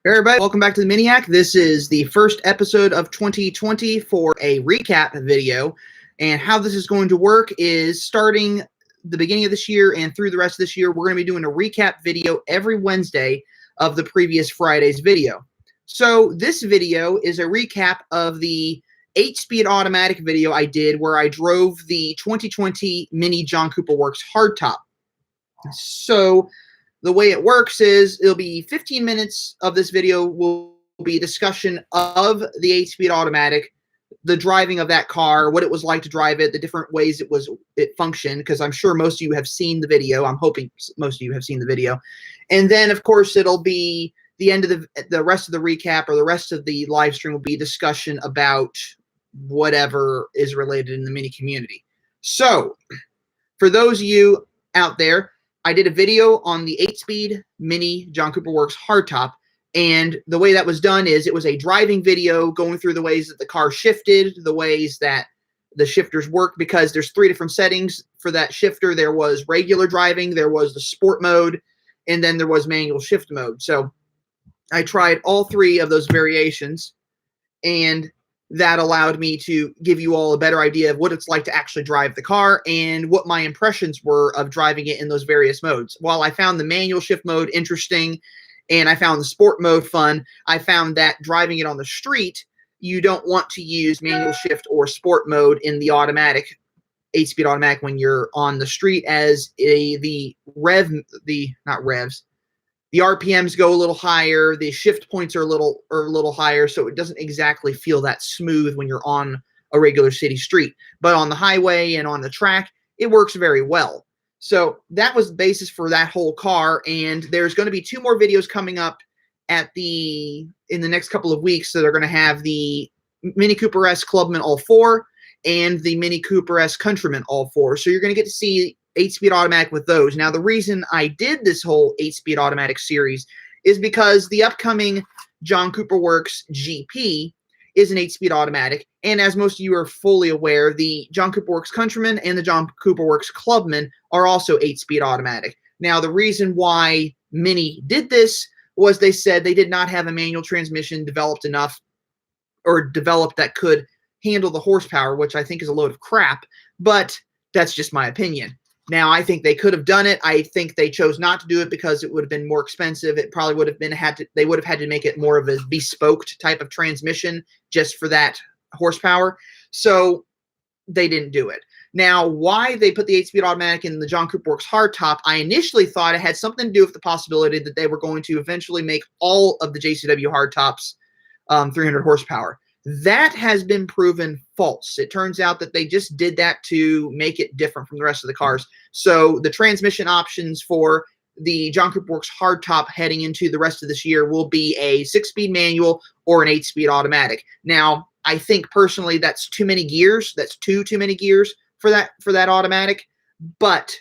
Hey everybody, welcome back to the Miniac. This is the first episode of 2020 for a recap video. And how this is going to work is starting the beginning of this year and through the rest of this year, we're going to be doing a recap video every Wednesday of the previous Friday's video. So this video is a recap of the 8-speed automatic video I did where I drove the 2020 Mini John Cooper Works Hardtop. So the way it works is it'll be 15 minutes of this video will be a discussion of the 8-speed automatic, the driving of that car, what it was like to drive it, the different ways it functioned, because I'm sure most of you have seen the video. I'm hoping most of you have seen the video. And then, of course, it'll be the end of the rest of the recap, or the rest of the live stream will be discussion about whatever is related in the Mini community. So, for those of you out there, I did a video on the 8-speed Mini John Cooper Works Hardtop, and the way that was done is it was a driving video going through the ways that the car shifted, the ways that the shifters work, because there's 3 different settings for that shifter. There was regular driving, there was the sport mode, and then there was manual shift mode. So I tried all 3 of those variations, and that allowed me to give you all a better idea of what it's like to actually drive the car and what my impressions were of driving it in those various modes. While I found the manual shift mode interesting and I found the sport mode fun, I found that driving it on the street, you don't want to use manual shift or sport mode in the automatic, 8-speed automatic when you're on the street, as the RPMs go a little higher, the shift points are a little higher, so it doesn't exactly feel that smooth when you're on a regular city street. But on the highway and on the track, it works very well. So that was the basis for that whole car, and there's going to be 2 more videos coming up in the next couple of weeks that are going to have the Mini Cooper S Clubman all 4 and the Mini Cooper S Countryman all 4. So you're going to get to see 8-speed automatic with those. Now, the reason I did this whole 8-speed automatic series is because the upcoming John Cooper Works GP is an 8-speed automatic, and as most of you are fully aware, the John Cooper Works Countryman and the John Cooper Works Clubman are also 8-speed automatic. Now, the reason why Mini did this was they said they did not have a manual transmission developed enough, or developed that could handle the horsepower, which I think is a load of crap, but that's just my opinion. Now, I think they could have done it. I think they chose not to do it because it would have been more expensive. It probably would have been they would have had to make it more of a bespoke type of transmission just for that horsepower. So they didn't do it. Now, why they put the 8-speed automatic in the John Cooper Works Hardtop, I initially thought it had something to do with the possibility that they were going to eventually make all of the JCW Hardtops 300 horsepower. That has been proven false. It turns out that they just did that to make it different from the rest of the cars. So the transmission options for the John Cooper Works Hardtop heading into the rest of this year will be a 6-speed manual or an 8-speed automatic. Now, I think personally that's too many gears. That's too many gears for that automatic. But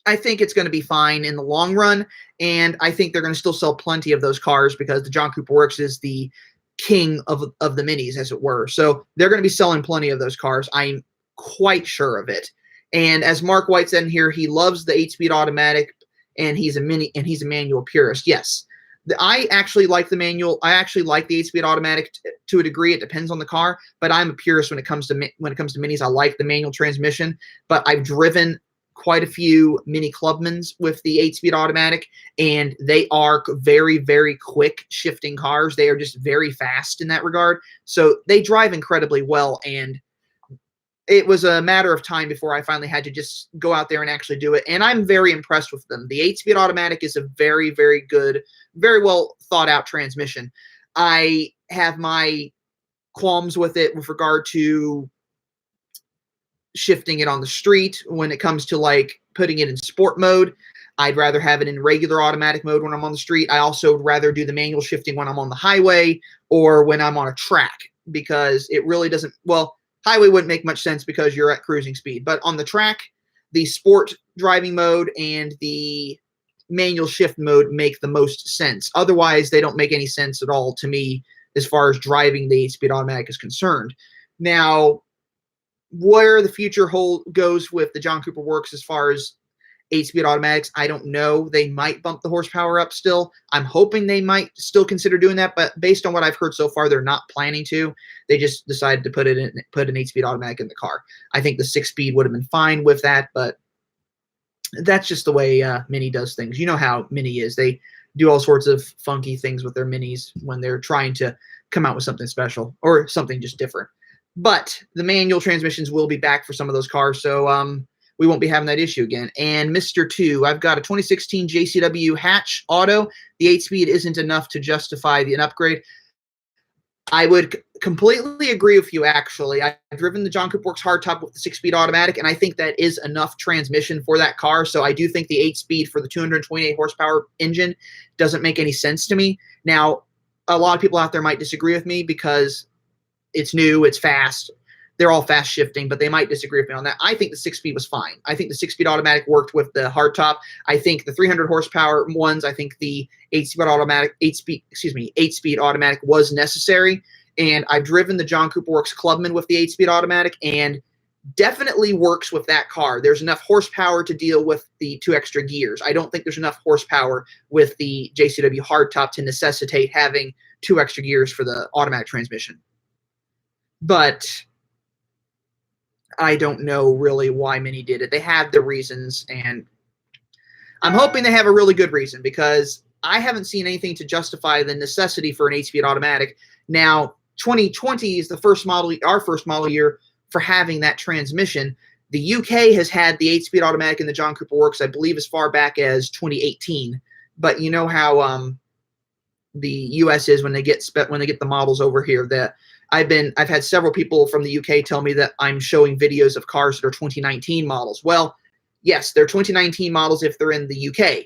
I think it's going to be fine in the long run, and I think they're going to still sell plenty of those cars because the John Cooper Works is the king of the minis, as it were. So they're going to be selling plenty of those cars. I'm quite sure of it. And as Mark White said in here, he loves the 8-speed automatic, and he's a manual purist. Yes, I actually like the manual. I actually like the 8-speed automatic to a degree. It depends on the car, but I'm a purist when it comes to minis. I like the manual transmission, but I've driven quite a few Mini Clubmans with the 8-speed automatic, and they are very, very quick shifting cars. They are just very fast in that regard. So they drive incredibly well, and it was a matter of time before I finally had to just go out there and actually do it. And I'm very impressed with them. The 8-speed automatic is a very, very good, very well thought out transmission. I have my qualms with it with regard to shifting it on the street when it comes to like putting it in sport mode. I'd rather have it in regular automatic mode when I'm on the street. I also would rather do the manual shifting when I'm on the highway or when I'm on a track, because it really doesn't, well, highway wouldn't make much sense because you're at cruising speed, but on the track, the sport driving mode and the manual shift mode make the most sense. Otherwise, they don't make any sense at all to me as far as driving the 8-speed automatic is concerned. Now, where the future goes with the John Cooper Works as far as 8-speed automatics, I don't know. They might bump the horsepower up still. I'm hoping they might still consider doing that, but based on what I've heard so far, they're not planning to. They just decided to put an 8-speed automatic in the car. I think the 6-speed would have been fine with that, but that's just the way Mini does things. You know how Mini is. They do all sorts of funky things with their Minis when they're trying to come out with something special or something just different. But the manual transmissions will be back for some of those cars, so we won't be having that issue again. And Mr. 2, I've got a 2016 JCW Hatch Auto. The 8-speed isn't enough to justify an upgrade. I would completely agree with you, actually. I've driven the John Cooper Works Hardtop with the 6-speed automatic, and I think that is enough transmission for that car. So I do think the 8-speed for the 228 horsepower engine doesn't make any sense to me. Now, a lot of people out there might disagree with me because it's new, it's fast. They're all fast shifting, but they might disagree with me on that. I think the 6-speed was fine. I think the 6-speed automatic worked with the hardtop. I think the 300 horsepower ones, I think the 8-speed automatic was necessary. And I've driven the John Cooper Works Clubman with the 8-speed automatic and definitely works with that car. There's enough horsepower to deal with the 2 extra gears. I don't think there's enough horsepower with the JCW hardtop to necessitate having 2 extra gears for the automatic transmission. But I don't know really why Mini did it. They had their reasons, and I'm hoping they have a really good reason because I haven't seen anything to justify the necessity for an 8-speed automatic. Now, 2020 is the first model, our first model year for having that transmission. The UK has had the 8-speed automatic in the John Cooper Works, I believe, as far back as 2018. But you know how the US is when they get the models over here. That I've had several people from the UK tell me that I'm showing videos of cars that are 2019 models. Well, yes, they're 2019 models if they're in the UK,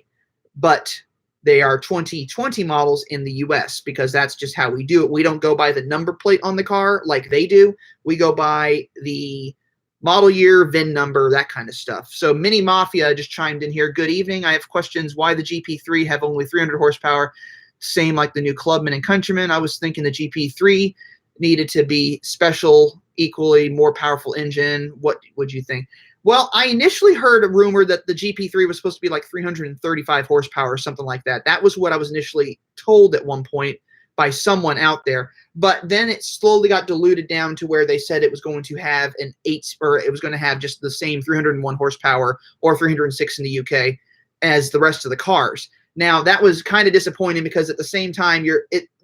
but they are 2020 models in the US because that's just how we do it. We don't go by the number plate on the car like they do. We go by the model year, VIN number, that kind of stuff. So Mini Mafia just chimed in here. Good evening. I have questions why the GP3 have only 300 horsepower, same like the new Clubman and Countryman. I was thinking the GP3 needed to be special, equally more powerful engine. What would you think? Well, I initially heard a rumor that the GP3 was supposed to be like 335 horsepower or something like that. That was what I was initially told at one point by someone out there. But then it slowly got diluted down to where they said it was going to have an 8, or it was going to have just the same 301 horsepower or 306 in the UK as the rest of the cars. Now, that was kind of disappointing because at the same time,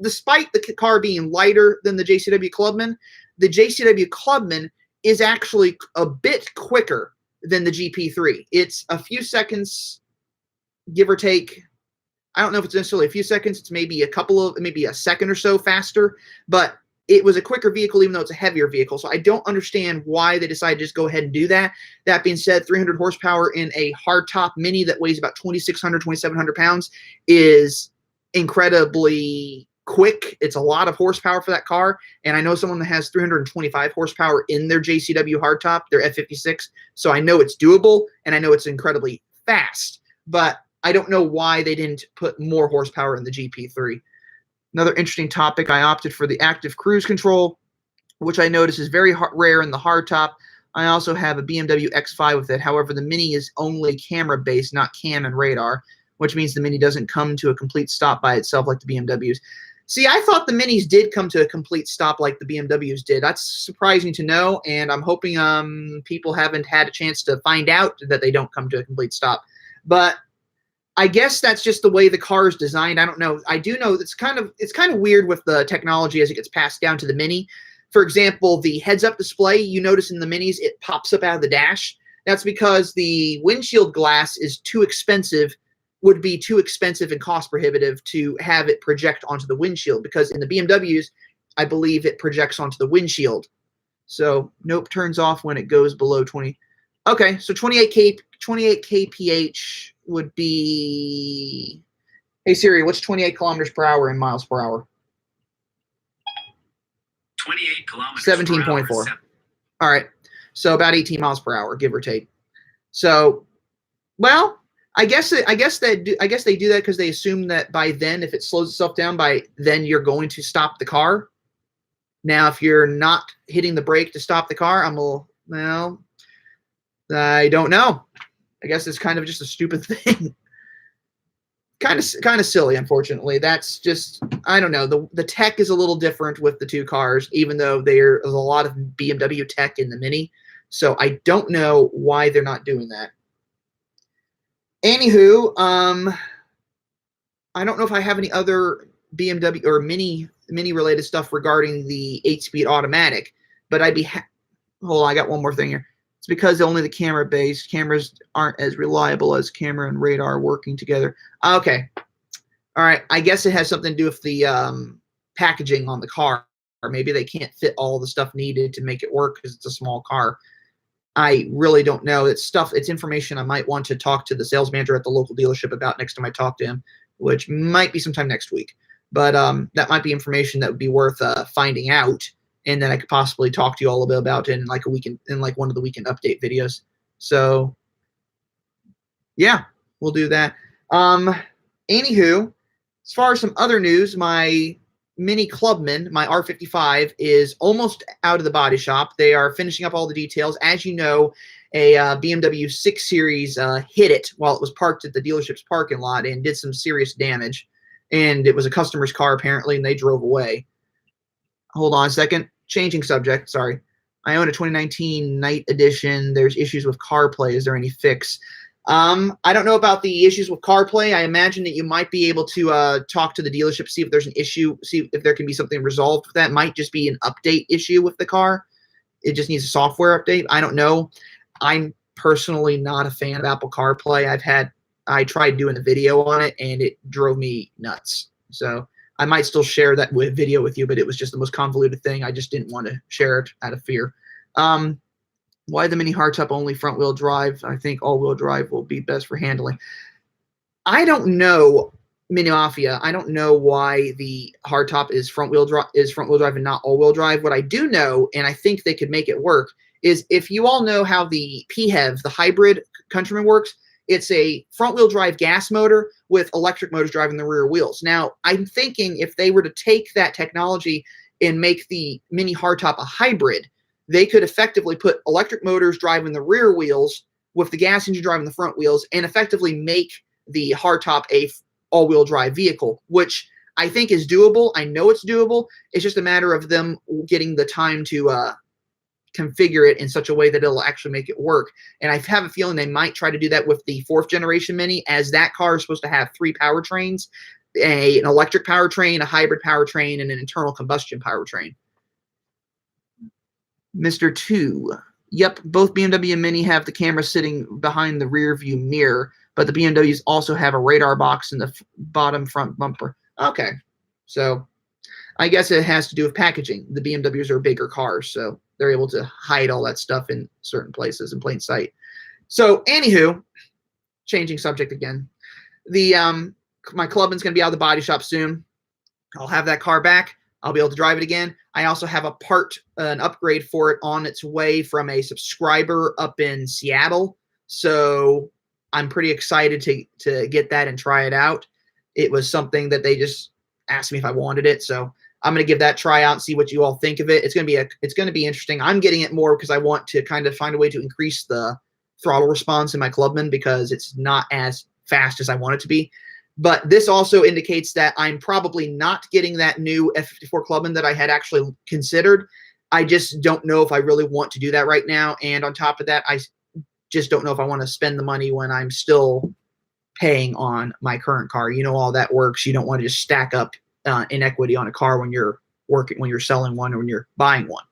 despite the car being lighter than the JCW Clubman, the JCW Clubman is actually a bit quicker than the GP3. It's a few seconds, give or take. I don't know if it's necessarily a few seconds. It's maybe a second or so faster, but it was a quicker vehicle, even though it's a heavier vehicle. So I don't understand why they decided to just go ahead and do that. That being said, 300 horsepower in a hardtop Mini that weighs about 2,600, 2,700 pounds is incredibly quick. It's a lot of horsepower for that car. And I know someone that has 325 horsepower in their JCW hardtop, their F56. So I know it's doable, and I know it's incredibly fast. But I don't know why they didn't put more horsepower in the GP3. Another interesting topic, I opted for the active cruise control, which I notice is very rare in the hardtop. I also have a BMW X5 with it. However, the Mini is only camera-based, not cam and radar, which means the Mini doesn't come to a complete stop by itself like the BMWs. See, I thought the Minis did come to a complete stop like the BMWs did. That's surprising to know, and I'm hoping people haven't had a chance to find out that they don't come to a complete stop. But I guess that's just the way the car is designed. I don't know. I do know it's kind of weird with the technology as it gets passed down to the Mini. For example, the heads-up display, you notice in the Minis, it pops up out of the dash. That's because the windshield glass is would be too expensive and cost prohibitive to have it project onto the windshield, because in the BMWs, I believe it projects onto the windshield. So, nope, turns off when it goes below 20. Okay, so 28 kph would be, hey Siri, what's 28 kilometers per hour in miles per hour? 28 kilometers 17.4. per hour. All right, so about 18 miles per hour, give or take. So, well, I guess they do that because they assume that by then, if it slows itself down, by then you're going to stop the car. Now, if you're not hitting the brake to stop the car, well, I don't know. I guess it's kind of just a stupid thing. kind of silly, unfortunately. That's just, I don't know. The tech is a little different with the two cars, even though there's a lot of BMW tech in the Mini. So I don't know why they're not doing that. Anywho, I don't know if I have any other BMW or Mini related stuff regarding the 8-speed automatic, but I'd be hold on, I got one more thing here. It's because only the camera based cameras aren't as reliable as camera and radar working together. Okay. All right. I guess it has something to do with the packaging on the car. Or maybe they can't fit all the stuff needed to make it work because it's a small car. I really don't know. It's information I might want to talk to the sales manager at the local dealership about next time I talk to him, which might be sometime next week. But that might be information that would be worth finding out, and then I could possibly talk to you all a bit about it in like one of the weekend update videos. So yeah, we'll do that. Anywho, as far as some other news, my Mini Clubman, my R55, is almost out of the body shop. They are finishing up all the details. As you know, a BMW 6 Series hit it while it was parked at the dealership's parking lot and did some serious damage. And it was a customer's car, apparently, and they drove away. Hold on a second. Changing subject. Sorry. I own a 2019 Night Edition. There's issues with CarPlay. Is there any fix? I don't know about the issues with CarPlay. I imagine that you might be able to talk to the dealership, see if there's an issue, see if there can be something resolved. That might just be an update issue with the car. It just needs a software update. I don't know. I'm personally not a fan of Apple CarPlay. I tried doing a video on it, and it drove me nuts. So I might still share that video with you, but it was just the most convoluted thing. I just didn't want to share it out of fear. Why the Mini Hardtop only front-wheel drive? I think all-wheel drive will be best for handling. I don't know, Mini Mafia. I don't know why the Hardtop is front-wheel drive and not all-wheel drive. What I do know, and I think they could make it work, is if you all know how the PHEV, the hybrid Countryman, works, it's a front-wheel drive gas motor with electric motors driving the rear wheels. Now, I'm thinking if they were to take that technology and make the Mini Hardtop a hybrid, they could effectively put electric motors driving the rear wheels with the gas engine driving the front wheels and effectively make the Hardtop a all-wheel drive vehicle, which I think is doable. I know it's doable. It's just a matter of them getting the time to configure it in such a way that it'll actually make it work. And I have a feeling they might try to do that with the 4th generation Mini, as that car is supposed to have 3 powertrains, an electric powertrain, a hybrid powertrain, and an internal combustion powertrain. Mr. 2. Yep, both BMW and Mini have the camera sitting behind the rear view mirror, but the BMWs also have a radar box in the bottom front bumper. Okay, so I guess it has to do with packaging. The BMWs are bigger cars, so they're able to hide all that stuff in certain places in plain sight. So, anywho, changing subject again. My Clubman's going to be out of the body shop soon. I'll have that car back. I'll be able to drive it again. I also have an upgrade for it on its way from a subscriber up in Seattle. So I'm pretty excited to get that and try it out. It was something that they just asked me if I wanted it. So I'm going to give that try out and see what you all think of it. It's going to be interesting. I'm getting it more because I want to kind of find a way to increase the throttle response in my Clubman because it's not as fast as I want it to be. But this also indicates that I'm probably not getting that new F54 Clubman that I had actually considered. I just don't know if I really want to do that right now. And on top of that, I just don't know if I want to spend the money when I'm still paying on my current car. You know, all that works. You don't want to just stack up inequity on a car when you're selling one or when you're buying one.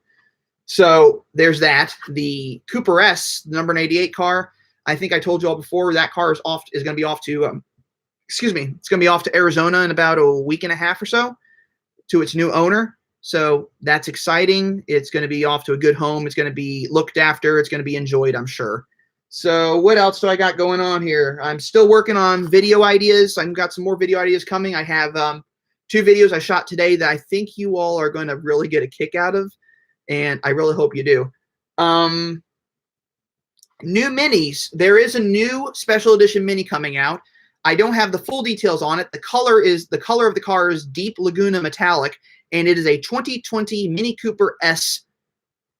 So there's that. The Cooper S, the number 88 car, I think I told you all before, that car is going to be off to it's going to be off to Arizona in about a week and a half or so to its new owner. So that's exciting. It's going to be off to a good home. It's going to be looked after. It's going to be enjoyed, I'm sure. So what else do I got going on here? I'm still working on video ideas. I've got some more video ideas coming. I have 2 videos I shot today that I think you all are going to really get a kick out of, and I really hope you do. New minis. There is a new special edition Mini coming out. I don't have the full details on it. The color of the car is deep Laguna metallic, and it is a 2020 Mini Cooper S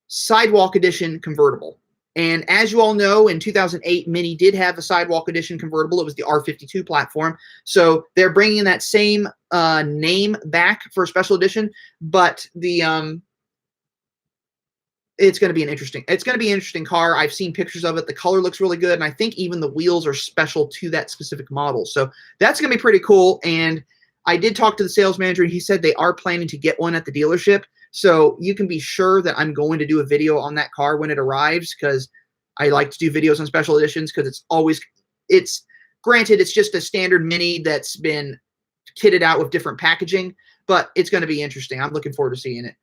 Sidewalk Edition convertible. And as you all know, in 2008, Mini did have a sidewalk edition convertible. It was the R52 platform. So they're bringing that same name back for a special edition, but it's going to be an interesting car. I've seen pictures of it. The color looks really good, and I think even the wheels are special to that specific model. So that's going to be pretty cool. And I did talk to the sales manager, and he said they are planning to get one at the dealership. So you can be sure that I'm going to do a video on that car when it arrives, because I like to do videos on special editions, because granted, it's just a standard Mini that's been kitted out with different packaging, but it's going to be interesting. I'm looking forward to seeing it.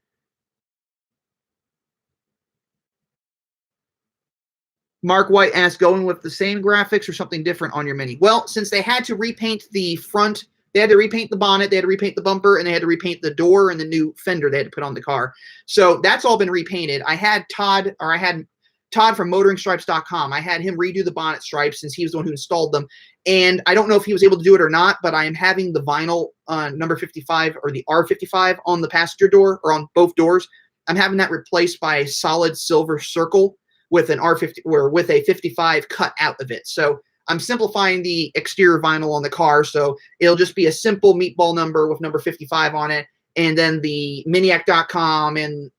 Mark White asked, going with the same graphics or something different on your Mini? Well, since they had to repaint the front, they had to repaint the bonnet, they had to repaint the bumper, and they had to repaint the door and the new fender they had to put on the car. So that's all been repainted. I had Todd from motoringstripes.com. I had him redo the bonnet stripes since he was the one who installed them. And I don't know if he was able to do it or not, but I am having the vinyl number 55 or the R55 on the passenger door, or on both doors. I'm having that replaced by a solid silver circle with an R50 or with a 55 cut out of it. So I'm simplifying the exterior vinyl on the car, so it'll just be a simple meatball number with number 55 on it, and then the Miniac.com and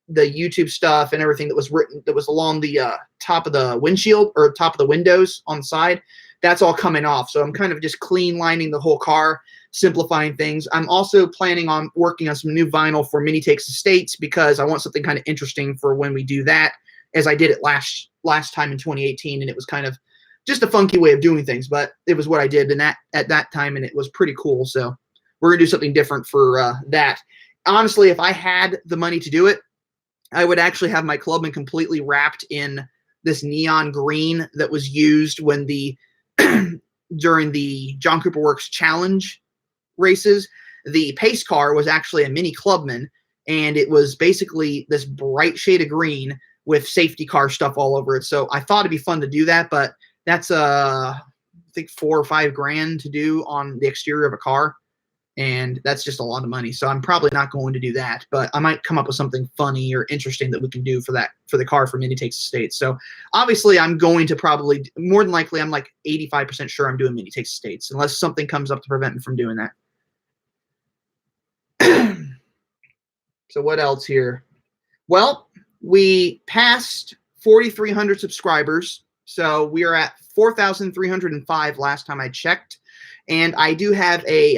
the YouTube stuff and everything that was written, that was along the top of the windshield or top of the windows on the side, that's all coming off. So I'm kind of just clean lining the whole car, simplifying things. I'm also planning on working on some new vinyl for Mini Takes the States, because I want something kind of interesting for when we do that, as I did it last time in 2018, and it was kind of just a funky way of doing things, but it was what I did at that time, and it was pretty cool. So we're gonna do something different for that. Honestly, if I had the money to do it, I would actually have my Clubman completely wrapped in this neon green that was used when during the John Cooper Works Challenge races. The pace car was actually a Mini Clubman, and it was basically this bright shade of green with safety car stuff all over it. So I thought it'd be fun to do that, but that's I think $4 or $5 grand to do on the exterior of a car, and that's just a lot of money. So I'm probably not going to do that, but I might come up with something funny or interesting that we can do for the car for Mini Takes the States. So obviously I'm going to probably, more than likely, I'm like 85% sure I'm doing Mini Takes the States, unless something comes up to prevent me from doing that. So what else here? Well, we passed 4,300 subscribers. So we are at 4,305 last time I checked. And I do have a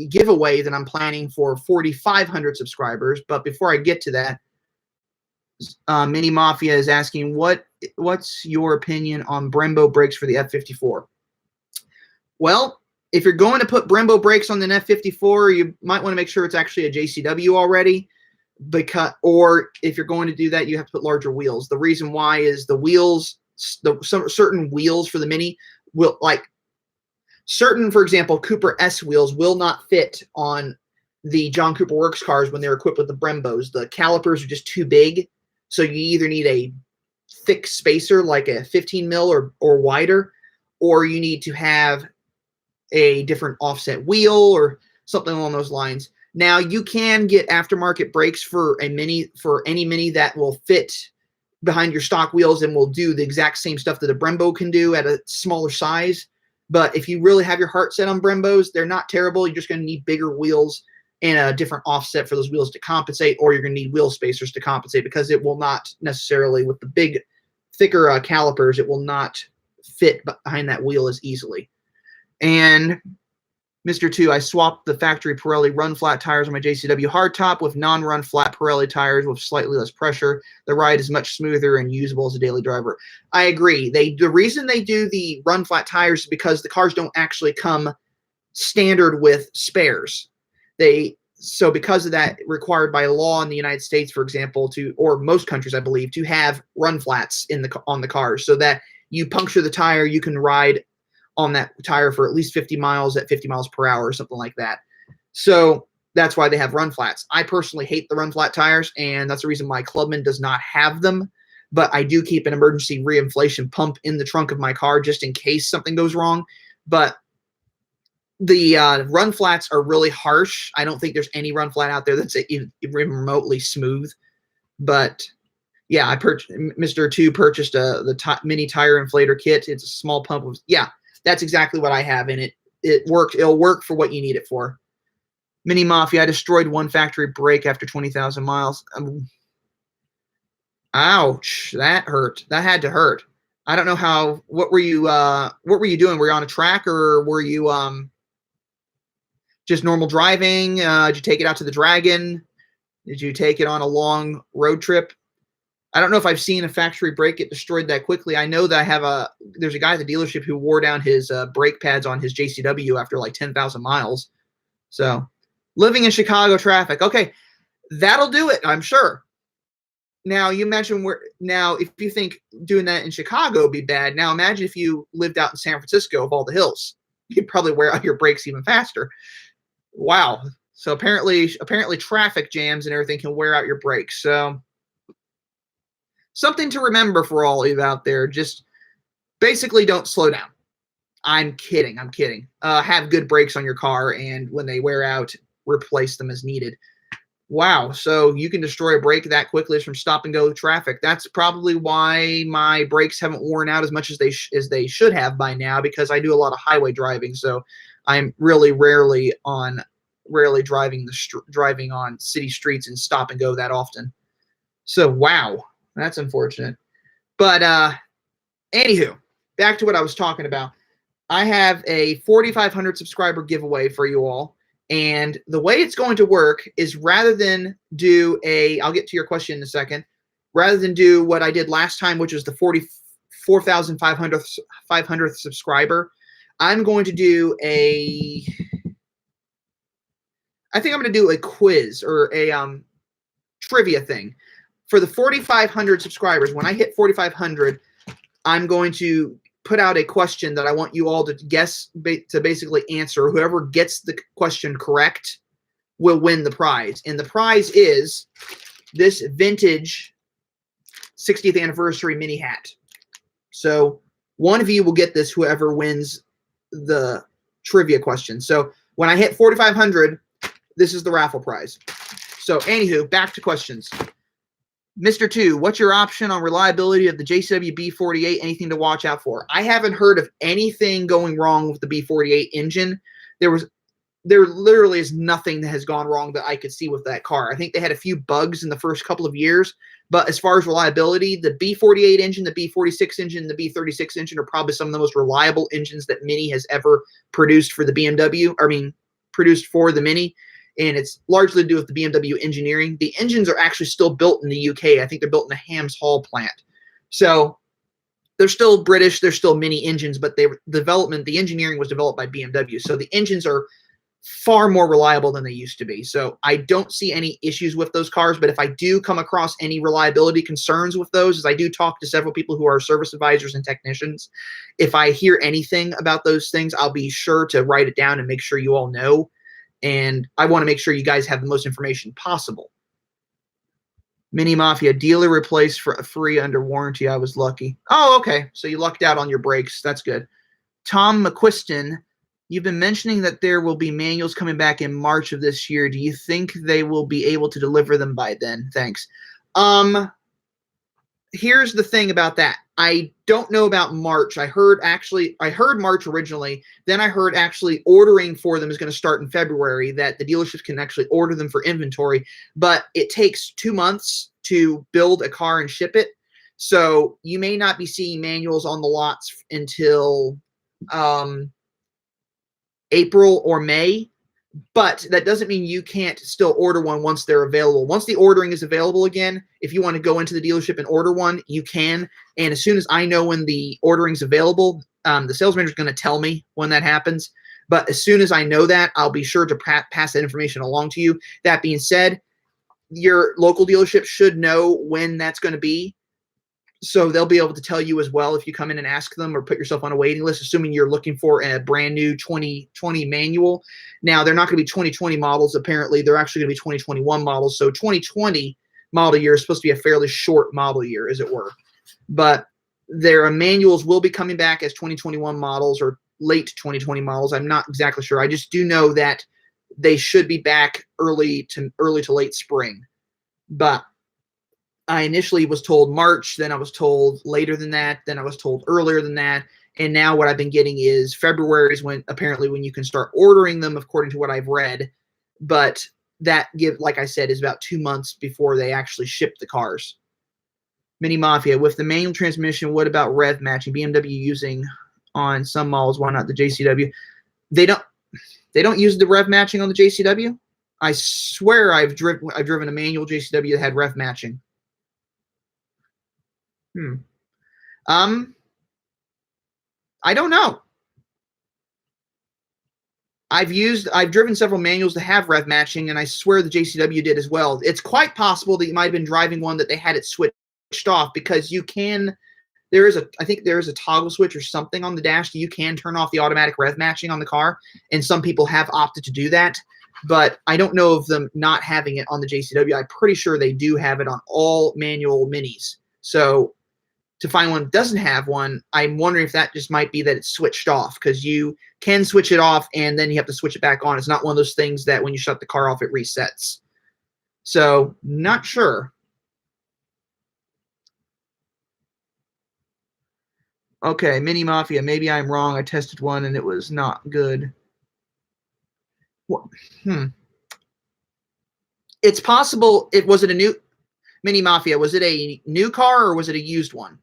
giveaway that I'm planning for 4,500 subscribers. But before I get to that, Mini Mafia is asking, what's your opinion on Brembo brakes for the F54? Well, if you're going to put Brembo brakes on the F54, you might want to make sure it's actually a JCW already. Or if you're going to do that, you have to put larger wheels. The reason why is the wheels, certain wheels for the Mini will, like certain, for example, Cooper S wheels will not fit on the John Cooper Works cars when they're equipped with the Brembos. The calipers are just too big, so you either need a thick spacer like a 15 mil or wider, or you need to have a different offset wheel or something along those lines. Now, you can get aftermarket brakes for any Mini that will fit behind your stock wheels and will do the exact same stuff that a Brembo can do at a smaller size. But if you really have your heart set on Brembos, they're not terrible. You're just going to need bigger wheels and a different offset for those wheels to compensate, or you're going to need wheel spacers to compensate, because it will not necessarily, with the big, thicker calipers, it will not fit behind that wheel as easily. And Mr. 2, I swapped the factory Pirelli run flat tires on my JCW Hardtop with non-run flat Pirelli tires with slightly less pressure. The ride is much smoother and usable as a daily driver. I agree. The reason they do the run flat tires is because the cars don't actually come standard with spares. So because of that, required by law in the United States, for example, or most countries, I believe, to have run flats on the cars, so that you puncture the tire, you can ride on that tire for at least 50 miles at 50 miles per hour or something like that. So that's why they have run flats. I personally hate the run flat tires, and that's the reason my Clubman does not have them. But I do keep an emergency reinflation pump in the trunk of my car just in case something goes wrong. But the run flats are really harsh. I don't think there's any run flat out there that's even remotely smooth. But Yeah, Mr. 2 purchased the mini tire inflator kit. It's a small pump of, yeah, that's exactly what I have in it. It works. It'll work for what you need it for. Mini Mafia, I destroyed one factory brake after 20,000 miles. Ouch, that hurt. That had to hurt. I don't know how. What were you doing? Were you on a track, or were you just normal driving? Did you take it out to the Dragon? Did you take it on a long road trip? I don't know if I've seen a factory brake get destroyed that quickly. I know that there's a guy at the dealership who wore down his brake pads on his JCW after like 10,000 miles. So, living in Chicago traffic. Okay, that'll do it, I'm sure. Now, you mentioned if you think doing that in Chicago would be bad, now imagine if you lived out in San Francisco of all the hills. You'd probably wear out your brakes even faster. Wow. So apparently traffic jams and everything can wear out your brakes. So something to remember for all of you out there. Just basically don't slow down. I'm kidding. Have good brakes on your car, and when they wear out, replace them as needed. Wow, so you can destroy a brake that quickly from stop-and-go traffic. That's probably why my brakes haven't worn out as much as they should have by now, because I do a lot of highway driving, so I'm really rarely driving on city streets and stop-and-go that often. So, wow, that's unfortunate. But, anywho, back to what I was talking about. I have a 4,500 subscriber giveaway for you all. And the way it's going to work is, rather than do I'll get to your question in a second, rather than do what I did last time, which was the 44,500th subscriber, I'm going to do I think I'm going to do a quiz or a trivia thing. For the 4,500 subscribers, when I hit 4,500, I'm going to put out a question that I want you all to guess, to basically answer. Whoever gets the question correct will win the prize. And the prize is this vintage 60th anniversary mini hat. So one of you will get this, whoever wins the trivia question. So when I hit 4,500, this is the raffle prize. So anywho, back to questions. Mr. 2, what's your option on reliability of the JCW B48? Anything to watch out for? I haven't heard of anything going wrong with the B48 engine. There literally is nothing that has gone wrong that I could see with that car. I think they had a few bugs in the first couple of years, but as far as reliability, the B48 engine, the B46 engine, the B36 engine are probably some of the most reliable engines that Mini has ever produced for the produced for the Mini. And it's largely to do with the BMW engineering. The engines are actually still built in the UK. I think they're built in the Hams Hall plant. So they're still British. They're still Mini engines, but the engineering was developed by BMW. So the engines are far more reliable than they used to be. So I don't see any issues with those cars. But if I do come across any reliability concerns with those, as I do talk to several people who are service advisors and technicians, if I hear anything about those things, I'll be sure to write it down and make sure you all know. And I want to make sure you guys have the most information possible. Mini Mafia, dealer replaced for free under warranty. I was lucky. Oh, okay. So you lucked out on your brakes. That's good. Tom McQuiston, you've been mentioning that there will be manuals coming back in March of this year. Do you think they will be able to deliver them by then? Thanks. Here's the thing about that. I don't know about March. I heard March originally. Then I heard actually ordering for them is going to start in February, that the dealerships can actually order them for inventory, but it takes 2 months to build a car and ship it. So you may not be seeing manuals on the lots until April or May. But that doesn't mean you can't still order one once they're available. Once the ordering is available again, if you want to go into the dealership and order one, you can. And as soon as I know when the ordering's available, the sales manager is going to tell me when that happens. But as soon as I know that, I'll be sure to pass that information along to you. That being said, your local dealership should know when that's going to be. So they'll be able to tell you as well if you come in and ask them, or put yourself on a waiting list, assuming you're looking for a brand new 2020 manual. Now, they're not going to be 2020 models. Apparently, they're actually going to be 2021 models. So 2020 model year is supposed to be a fairly short model year, as it were. But their manuals will be coming back as 2021 models or late 2020 models. I'm not exactly sure. I just do know that they should be back early to late spring. But I initially was told March, then I was told later than that, then I was told earlier than that, and now what I've been getting is February is when apparently when you can start ordering them, according to what I've read. But that like I said, is about 2 months before they actually ship the cars. Mini Mafia, with the manual transmission, what about rev matching? BMW using on some models, why not the JCW? They don't use the rev matching on the JCW. I swear I've driven a manual JCW that had rev matching. I don't know. I've driven several manuals that have rev matching, and I swear the JCW did as well. It's quite possible that you might have been driving one that they had it switched off, because you can. I think there is a toggle switch or something on the dash that you can turn off the automatic rev matching on the car, and some people have opted to do that. But I don't know of them not having it on the JCW. I'm pretty sure they do have it on all manual minis. So to find one that doesn't have one, I'm wondering if that just might be that it's switched off, because you can switch it off and then you have to switch it back on. It's not one of those things that when you shut the car off, it resets. So not sure. Okay, Mini Mafia, maybe I'm wrong. I tested one and it was not good. What? It's possible. Was it a new Mini Mafia? Was it a new car or was it a used one?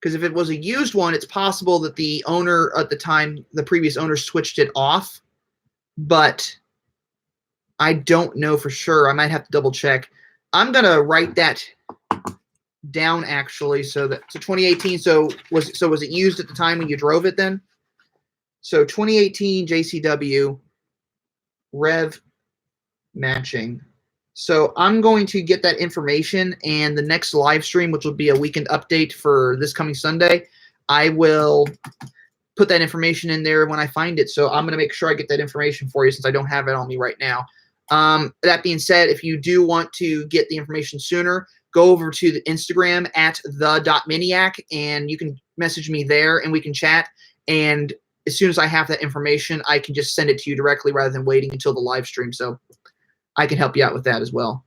Because if it was a used one, it's possible that the owner at the time, the previous owner, switched it off. But I don't know for sure. I might have to double check. I'm gonna write that down actually. So 2018. So was it used at the time when you drove it then? So 2018 JCW rev matching. So I'm going to get that information, and the next live stream, which will be a weekend update for this coming Sunday, I will put that information in there when I find it. So I'm going to make sure I get that information for you, since I don't have it on me right now. That being said, if you do want to get the information sooner, go over to the Instagram at the.miniac, and you can message me there and we can chat. And as soon as I have that information, I can just send it to you directly rather than waiting until the live stream. So I can help you out with that as well.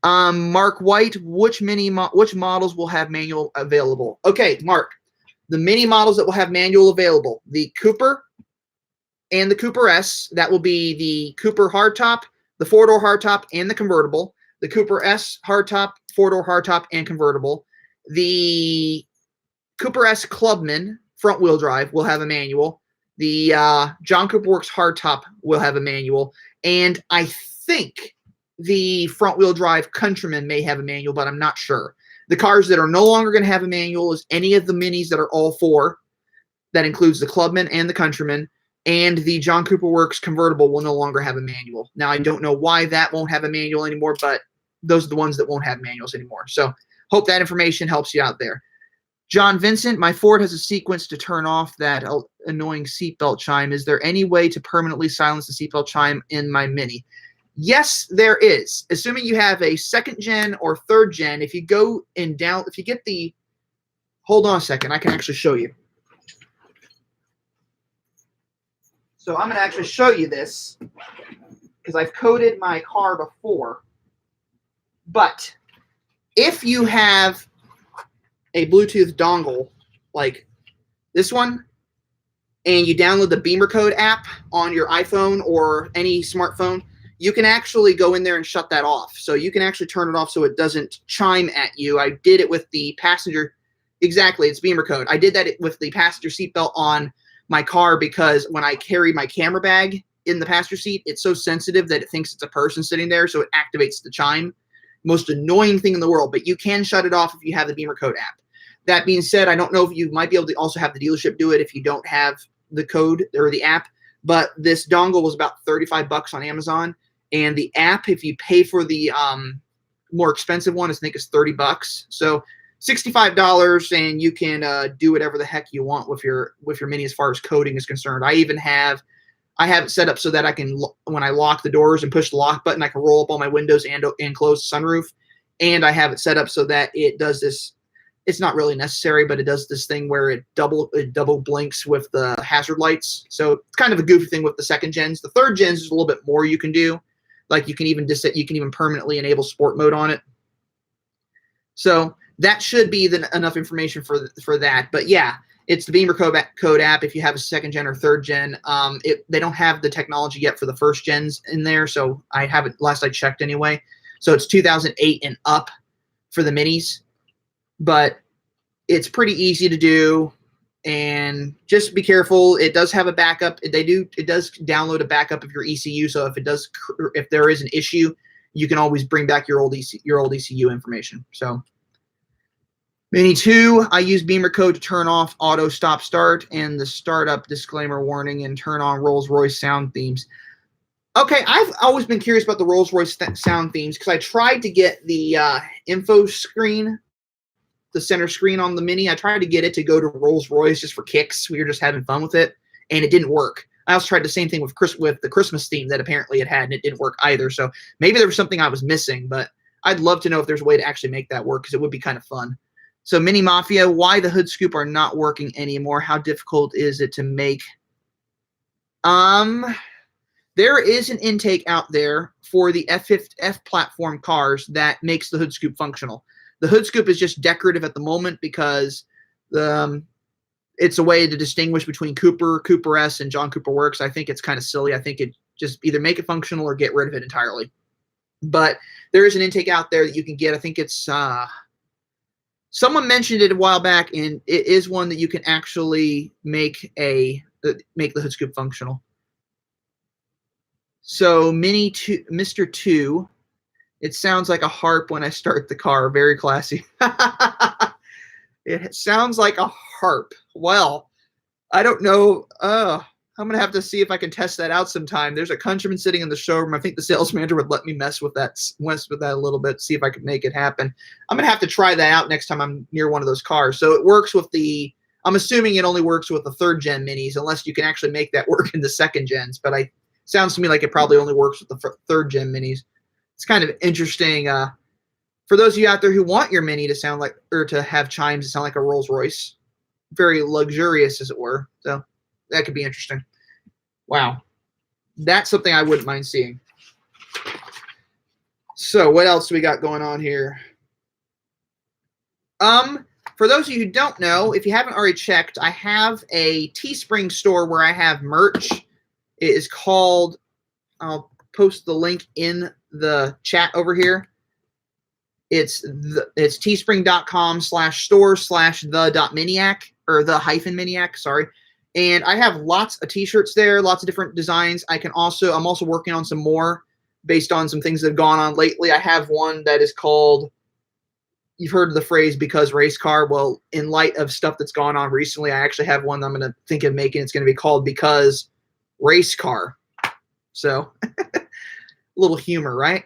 Mark White, which models will have manual available? Okay, Mark, the mini models that will have manual available, the Cooper and the Cooper S, that will be the Cooper Hardtop, the four-door hardtop, and the convertible. The Cooper S hardtop, four-door hardtop, and convertible. The Cooper S Clubman front-wheel drive will have a manual. The John Cooper Works hardtop will have a manual. And I think the front-wheel drive Countryman may have a manual, but I'm not sure. The cars that are no longer going to have a manual is any of the minis that are all four. That includes the Clubman and the Countryman. And the John Cooper Works convertible will no longer have a manual. Now, I don't know why that won't have a manual anymore, but those are the ones that won't have manuals anymore. So hope that information helps you out there. John Vincent, my Ford has a sequence to turn off that annoying seatbelt chime. Is there any way to permanently silence the seatbelt chime in my Mini? Yes, there is. Assuming you have a second gen or third gen, if you go and if you get the, hold on a second, I can actually show you. So I'm going to actually show you this because I've coded my car before. But if you have a Bluetooth dongle like this one, and you download the Beamer Code app on your iPhone or any smartphone, you can actually go in there and shut that off. So you can actually turn it off so it doesn't chime at you. I did it with the passenger. Exactly, it's Beamer Code. I did that with the passenger seatbelt on my car because when I carry my camera bag in the passenger seat, it's so sensitive that it thinks it's a person sitting there, so it activates the chime. Most annoying thing in the world, but you can shut it off if you have the Beamer Code app. That being said, I don't know if you might be able to also have the dealership do it if you don't have the code or the app, but this dongle was about $35 on Amazon, and the app, if you pay for the more expensive one, I think it's $30. So $65, and you can do whatever the heck you want with your Mini as far as coding is concerned. I have it set up so that I can, when I lock the doors and push the lock button, I can roll up all my windows and close the sunroof. And I have it set up so that it does this. It's not really necessary, but it does this thing where it double blinks with the hazard lights. So it's kind of a goofy thing with the second gens. The third gens is a little bit more you can do. Like you can even permanently enable sport mode on it. So that should be enough information for that. But yeah, it's the Beamer Code app. If you have a 2nd gen or 3rd gen, they don't have the technology yet for the 1st gens in there. So I haven't, last I checked anyway. So it's 2008 and up for the minis, but it's pretty easy to do. And just be careful. It does have a backup. It does download a backup of your ECU. So if there is an issue, you can always bring back your old ECU information. So Mini 2, I use Beamer Code to turn off auto stop start and the startup disclaimer warning and turn on Rolls-Royce sound themes. Okay, I've always been curious about the Rolls-Royce sound themes because I tried to get the info screen, the center screen on the Mini. I tried to get it to go to Rolls-Royce just for kicks. We were just having fun with it, and it didn't work. I also tried the same thing with the Christmas theme that apparently it had, and it didn't work either. So maybe there was something I was missing, but I'd love to know if there's a way to actually make that work because it would be kind of fun. So Mini Mafia, why the hood scoop are not working anymore? How difficult is it to make? There is an intake out there for the F platform cars that makes the hood scoop functional. The hood scoop is just decorative at the moment because it's a way to distinguish between Cooper S, and John Cooper Works. I think it's kind of silly. I think it just either make it functional or get rid of it entirely. But there is an intake out there that you can get. I think it's someone mentioned it a while back, and it is one that you can actually make the hood scoop functional. So Mini 2, Mr. 2, it sounds like a harp when I start the car. Very classy. It sounds like a harp. Well, I don't know. I'm going to have to see if I can test that out sometime. There's a Countryman sitting in the showroom. I think the sales manager would let me mess with that a little bit, see if I could make it happen. I'm going to have to try that out next time I'm near one of those cars. So it works with I'm assuming it only works with the 3rd gen minis, unless you can actually make that work in the 2nd gens. But sounds to me like it probably only works with the 3rd gen minis. It's kind of interesting. For those of you out there who want your Mini to sound like, or to have chimes that sound like a Rolls Royce, very luxurious as it were. So that could be interesting. Wow. That's something I wouldn't mind seeing. So what else do we got going on here? For those of you who don't know, if you haven't already checked, I have a Teespring store where I have merch. It is called, I'll post the link in the chat over here. It's teespring.com/store/the.miniac, or the-miniac, sorry. And I have lots of t-shirts there, lots of different designs. I'm also working on some more based on some things that have gone on lately. I have one that is called, you've heard of the phrase because race car. Well, in light of stuff that's gone on recently, I actually have one that I'm going to think of making. It's going to be called because race car. So a little humor, right?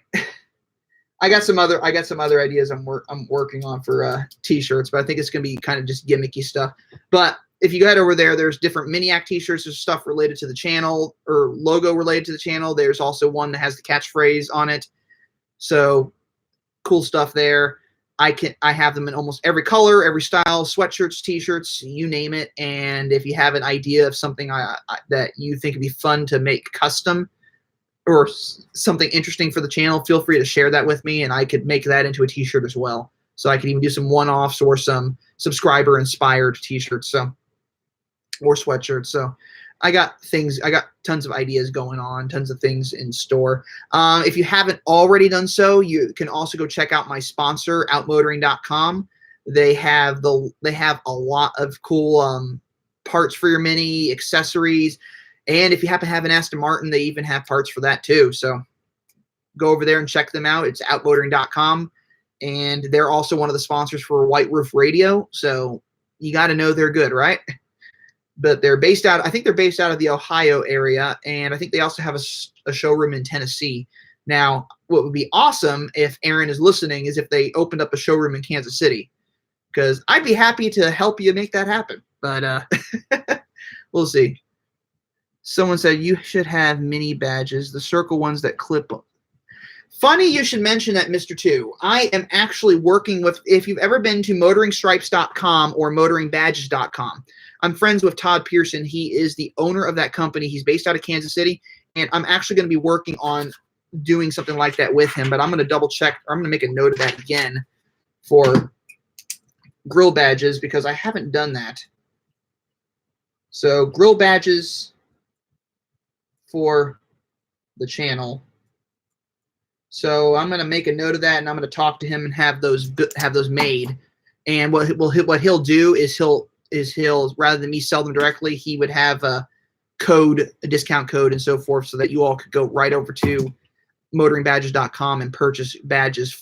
I got some other ideas I'm working on for t-shirts, but I think it's going to be kind of just gimmicky stuff. But if you head over there, there's different Miniac t-shirts. There's stuff related to the channel or logo related to the channel. There's also one that has the catchphrase on it. So cool stuff there. I have them in almost every color, every style, sweatshirts, t-shirts, you name it. And if you have an idea of something that you think would be fun to make custom, or something interesting for the channel, feel free to share that with me, and I could make that into a t-shirt as well. So I could even do some one-offs or some subscriber-inspired t-shirts, or sweatshirts. So I got tons of ideas going on, tons of things in store. If you haven't already done so, you can also go check out my sponsor, outmotoring.com. They have a lot of cool parts for your Mini, accessories. And if you happen to have an Aston Martin, they even have parts for that too. So go over there and check them out. It's outmotoring.com. And they're also one of the sponsors for White Roof Radio. So you got to know they're good, right? But I think they're based out of the Ohio area. And I think they also have a showroom in Tennessee. Now, what would be awesome if Aaron is listening is if they opened up a showroom in Kansas City, because I'd be happy to help you make that happen. But we'll see. Someone said you should have Mini badges, the circle ones that clip. Funny you should mention that, Mr. 2. I am actually working with, if you've ever been to motoringstripes.com or motoringbadges.com, I'm friends with Todd Pearson. He is the owner of that company. He's based out of Kansas City, and I'm actually going to be working on doing something like that with him, but I'm going to double check, or I'm going to make a note of that again, for grill badges because I haven't done that. So grill badges for the channel. So I'm going to make a note of that, and I'm going to talk to him and have those made. And what he'll do is he'll rather than me sell them directly, he would have a discount code and so forth, so that you all could go right over to motoringbadges.com and purchase badges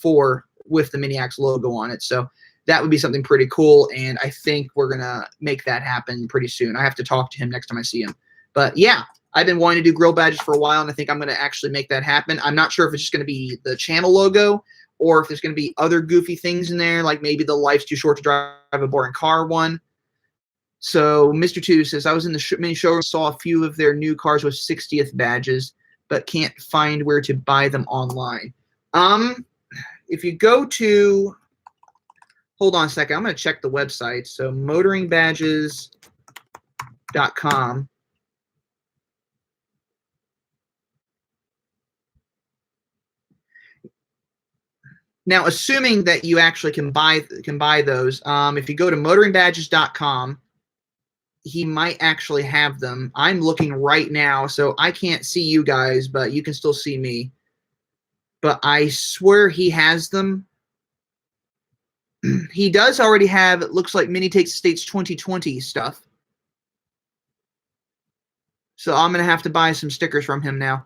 with the Mini-Axe logo on it. So that would be something pretty cool, and I think we're going to make that happen pretty soon. I have to talk to him next time I see him. But yeah, I've been wanting to do grill badges for a while, and I think I'm going to actually make that happen. I'm not sure if it's just going to be the channel logo or if there's going to be other goofy things in there, like maybe the life's too short to drive a boring car one. So Mr. Two says, I was in the mini showroom, saw a few of their new cars with 60th badges, but can't find where to buy them online. If you go to, hold on a second, I'm going to check the website. So motoringbadges.com. Now, assuming that you actually can buy those, if you go to motoringbadges.com, he might actually have them. I'm looking right now, so I can't see you guys, but you can still see me. But I swear he has them. He does already have, it looks like Mini Takes States 2020 stuff. So I'm going to have to buy some stickers from him now.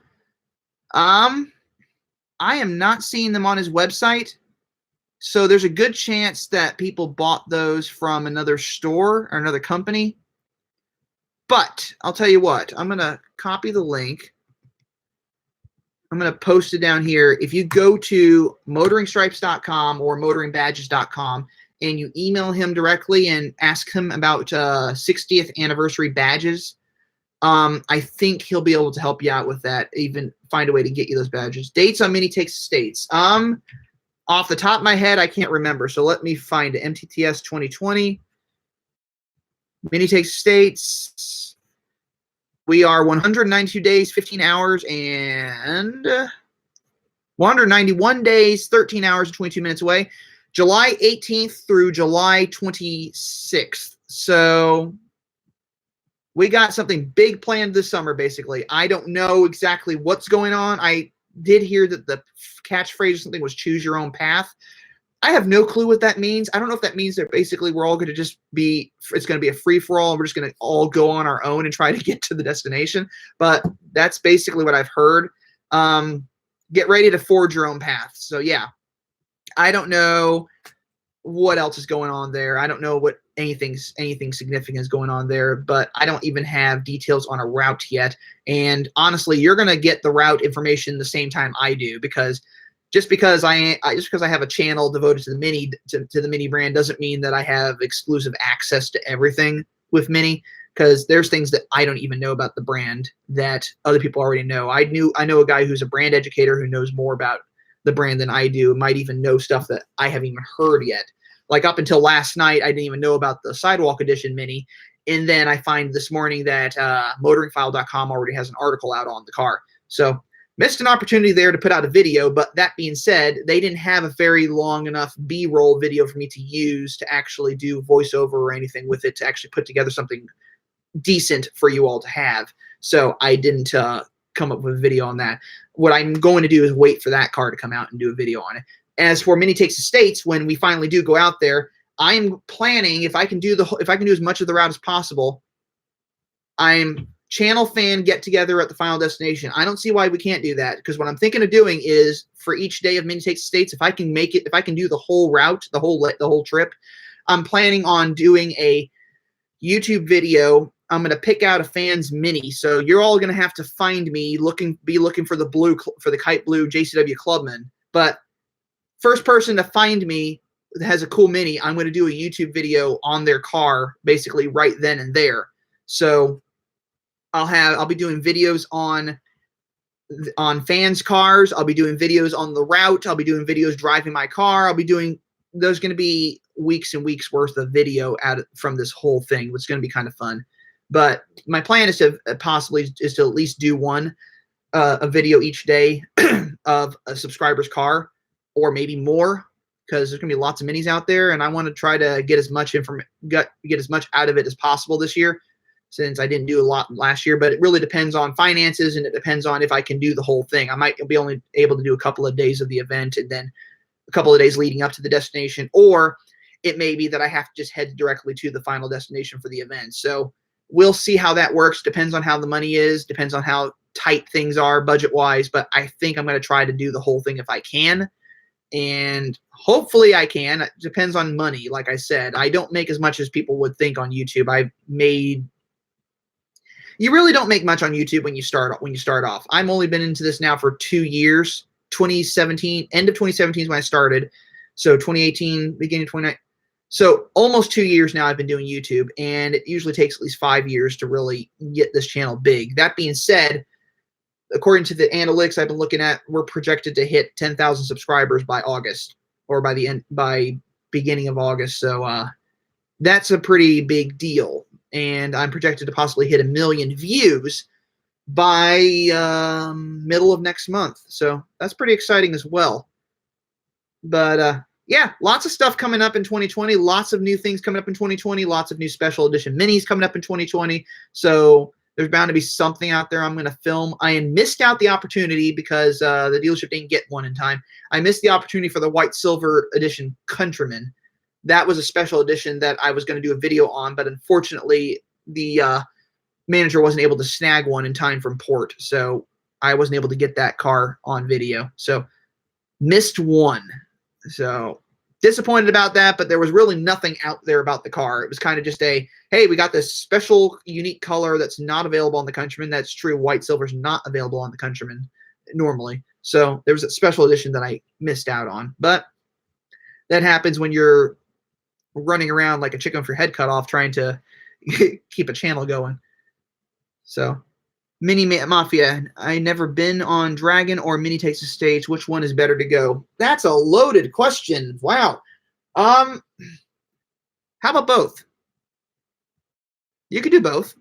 I am not seeing them on his website, so there's a good chance that people bought those from another store or another company. But I'll tell you what, I'm going to copy the link. I'm going to post it down here. If you go to motoringstripes.com or motoringbadges.com and you email him directly and ask him about 60th anniversary badges, I think he'll be able to help you out with that, even find a way to get you those badges. Dates on Mini Takes States. Off the top of my head, I can't remember, so let me find it. MTTS 2020. Mini Takes States. We are 192 days, 15 hours, and 191 days, 13 hours, and 22 minutes away. July 18th through July 26th. So we got something big planned this summer, basically. I don't know exactly what's going on. I did hear that the catchphrase or something was choose your own path. I have no clue what that means. I don't know if that means that basically we're all going to just be, it's going to be a free-for-all, and we're just going to all go on our own and try to get to the destination. But that's basically what I've heard. Get ready to forge your own path. So, yeah, I don't know what else is going on there. I don't know what anything significant is going on there, but I don't even have details on a route yet. And honestly, you're going to get the route information the same time I do, because just because I have a channel devoted to the Mini to the Mini brand doesn't mean that I have exclusive access to everything with Mini, because there's things that I don't even know about the brand that other people already know. I know a guy who's a brand educator who knows more about the brand than I do, might even know stuff that I haven't even heard yet. Like up until last night, I didn't even know about the Sidewalk Edition Mini, and then I find this morning that motoringfile.com already has an article out on the car. So missed an opportunity there to put out a video, but that being said, they didn't have a very long enough B-roll video for me to use to actually do voiceover or anything with it to actually put together something decent for you all to have. So I didn't come up with a video on that. What I'm going to do is wait for that car to come out and do a video on it. As for Mini Takes the States, when we finally do go out there, I'm planning, if I can do as much of the route as possible, I'm channel fan get together at the final destination. I don't see why we can't do that, because what I'm thinking of doing is for each day of Mini Takes the States, if I can make it, if I can do the whole route, the whole trip, I'm planning on doing a YouTube video. I'm going to pick out a fan's Mini, so you're all going to have to find me be looking for the kite blue JCW Clubman. But first person to find me that has a cool Mini, I'm going to do a YouTube video on their car, basically right then and there. So I'll be doing videos on fans' cars. I'll be doing videos on the route. I'll be doing videos driving my car. There's going to be weeks and weeks worth of video from this whole thing, which is going to be kind of fun. But my plan is to at least do a video each day of a subscriber's car, or maybe more, because there's gonna be lots of minis out there, and I want to try to get as much get as much out of it as possible this year, since I didn't do a lot last year. But it really depends on finances, and it depends on if I can do the whole thing. I might be only able to do a couple of days of the event, and then a couple of days leading up to the destination, or it may be that I have to just head directly to the final destination for the event. So we'll see how that works. Depends on how the money is, depends on how tight things are budget-wise, but I think I'm going to try to do the whole thing if I can, and hopefully I can. It depends on money. Like I said, I don't make as much as people would think on YouTube. You really don't make much on YouTube when you start off. I've only been into this now for 2 years. 2017, end of 2017 is when I started. So 2018, beginning of 2019. So almost 2 years now I've been doing YouTube, and it usually takes at least 5 years to really get this channel big. That being said, according to the analytics I've been looking at, we're projected to hit 10,000 subscribers by August, or by beginning of August. So that's a pretty big deal. And I'm projected to possibly hit 1 million views by middle of next month. So that's pretty exciting as well. But yeah, lots of stuff coming up in 2020. Lots of new things coming up in 2020. Lots of new special edition minis coming up in 2020. So there's bound to be something out there I'm going to film. I missed out the opportunity because the dealership didn't get one in time. I missed the opportunity for the white silver edition Countryman. That was a special edition that I was going to do a video on, but unfortunately the manager wasn't able to snag one in time from port, so I wasn't able to get that car on video. So missed one. So disappointed about that, but there was really nothing out there about the car. It was kind of just a, hey, we got this special unique color that's not available on the Countryman. That's true. White silver is not available on the Countryman normally. So there was a special edition that I missed out on. But that happens when you're running around like a chicken with your head cut off trying to keep a channel going. So Mini Mafia, I never been on Dragon or Mini Takes the Stage. Which one is better to go? That's a loaded question. Wow. How about both? You could do both.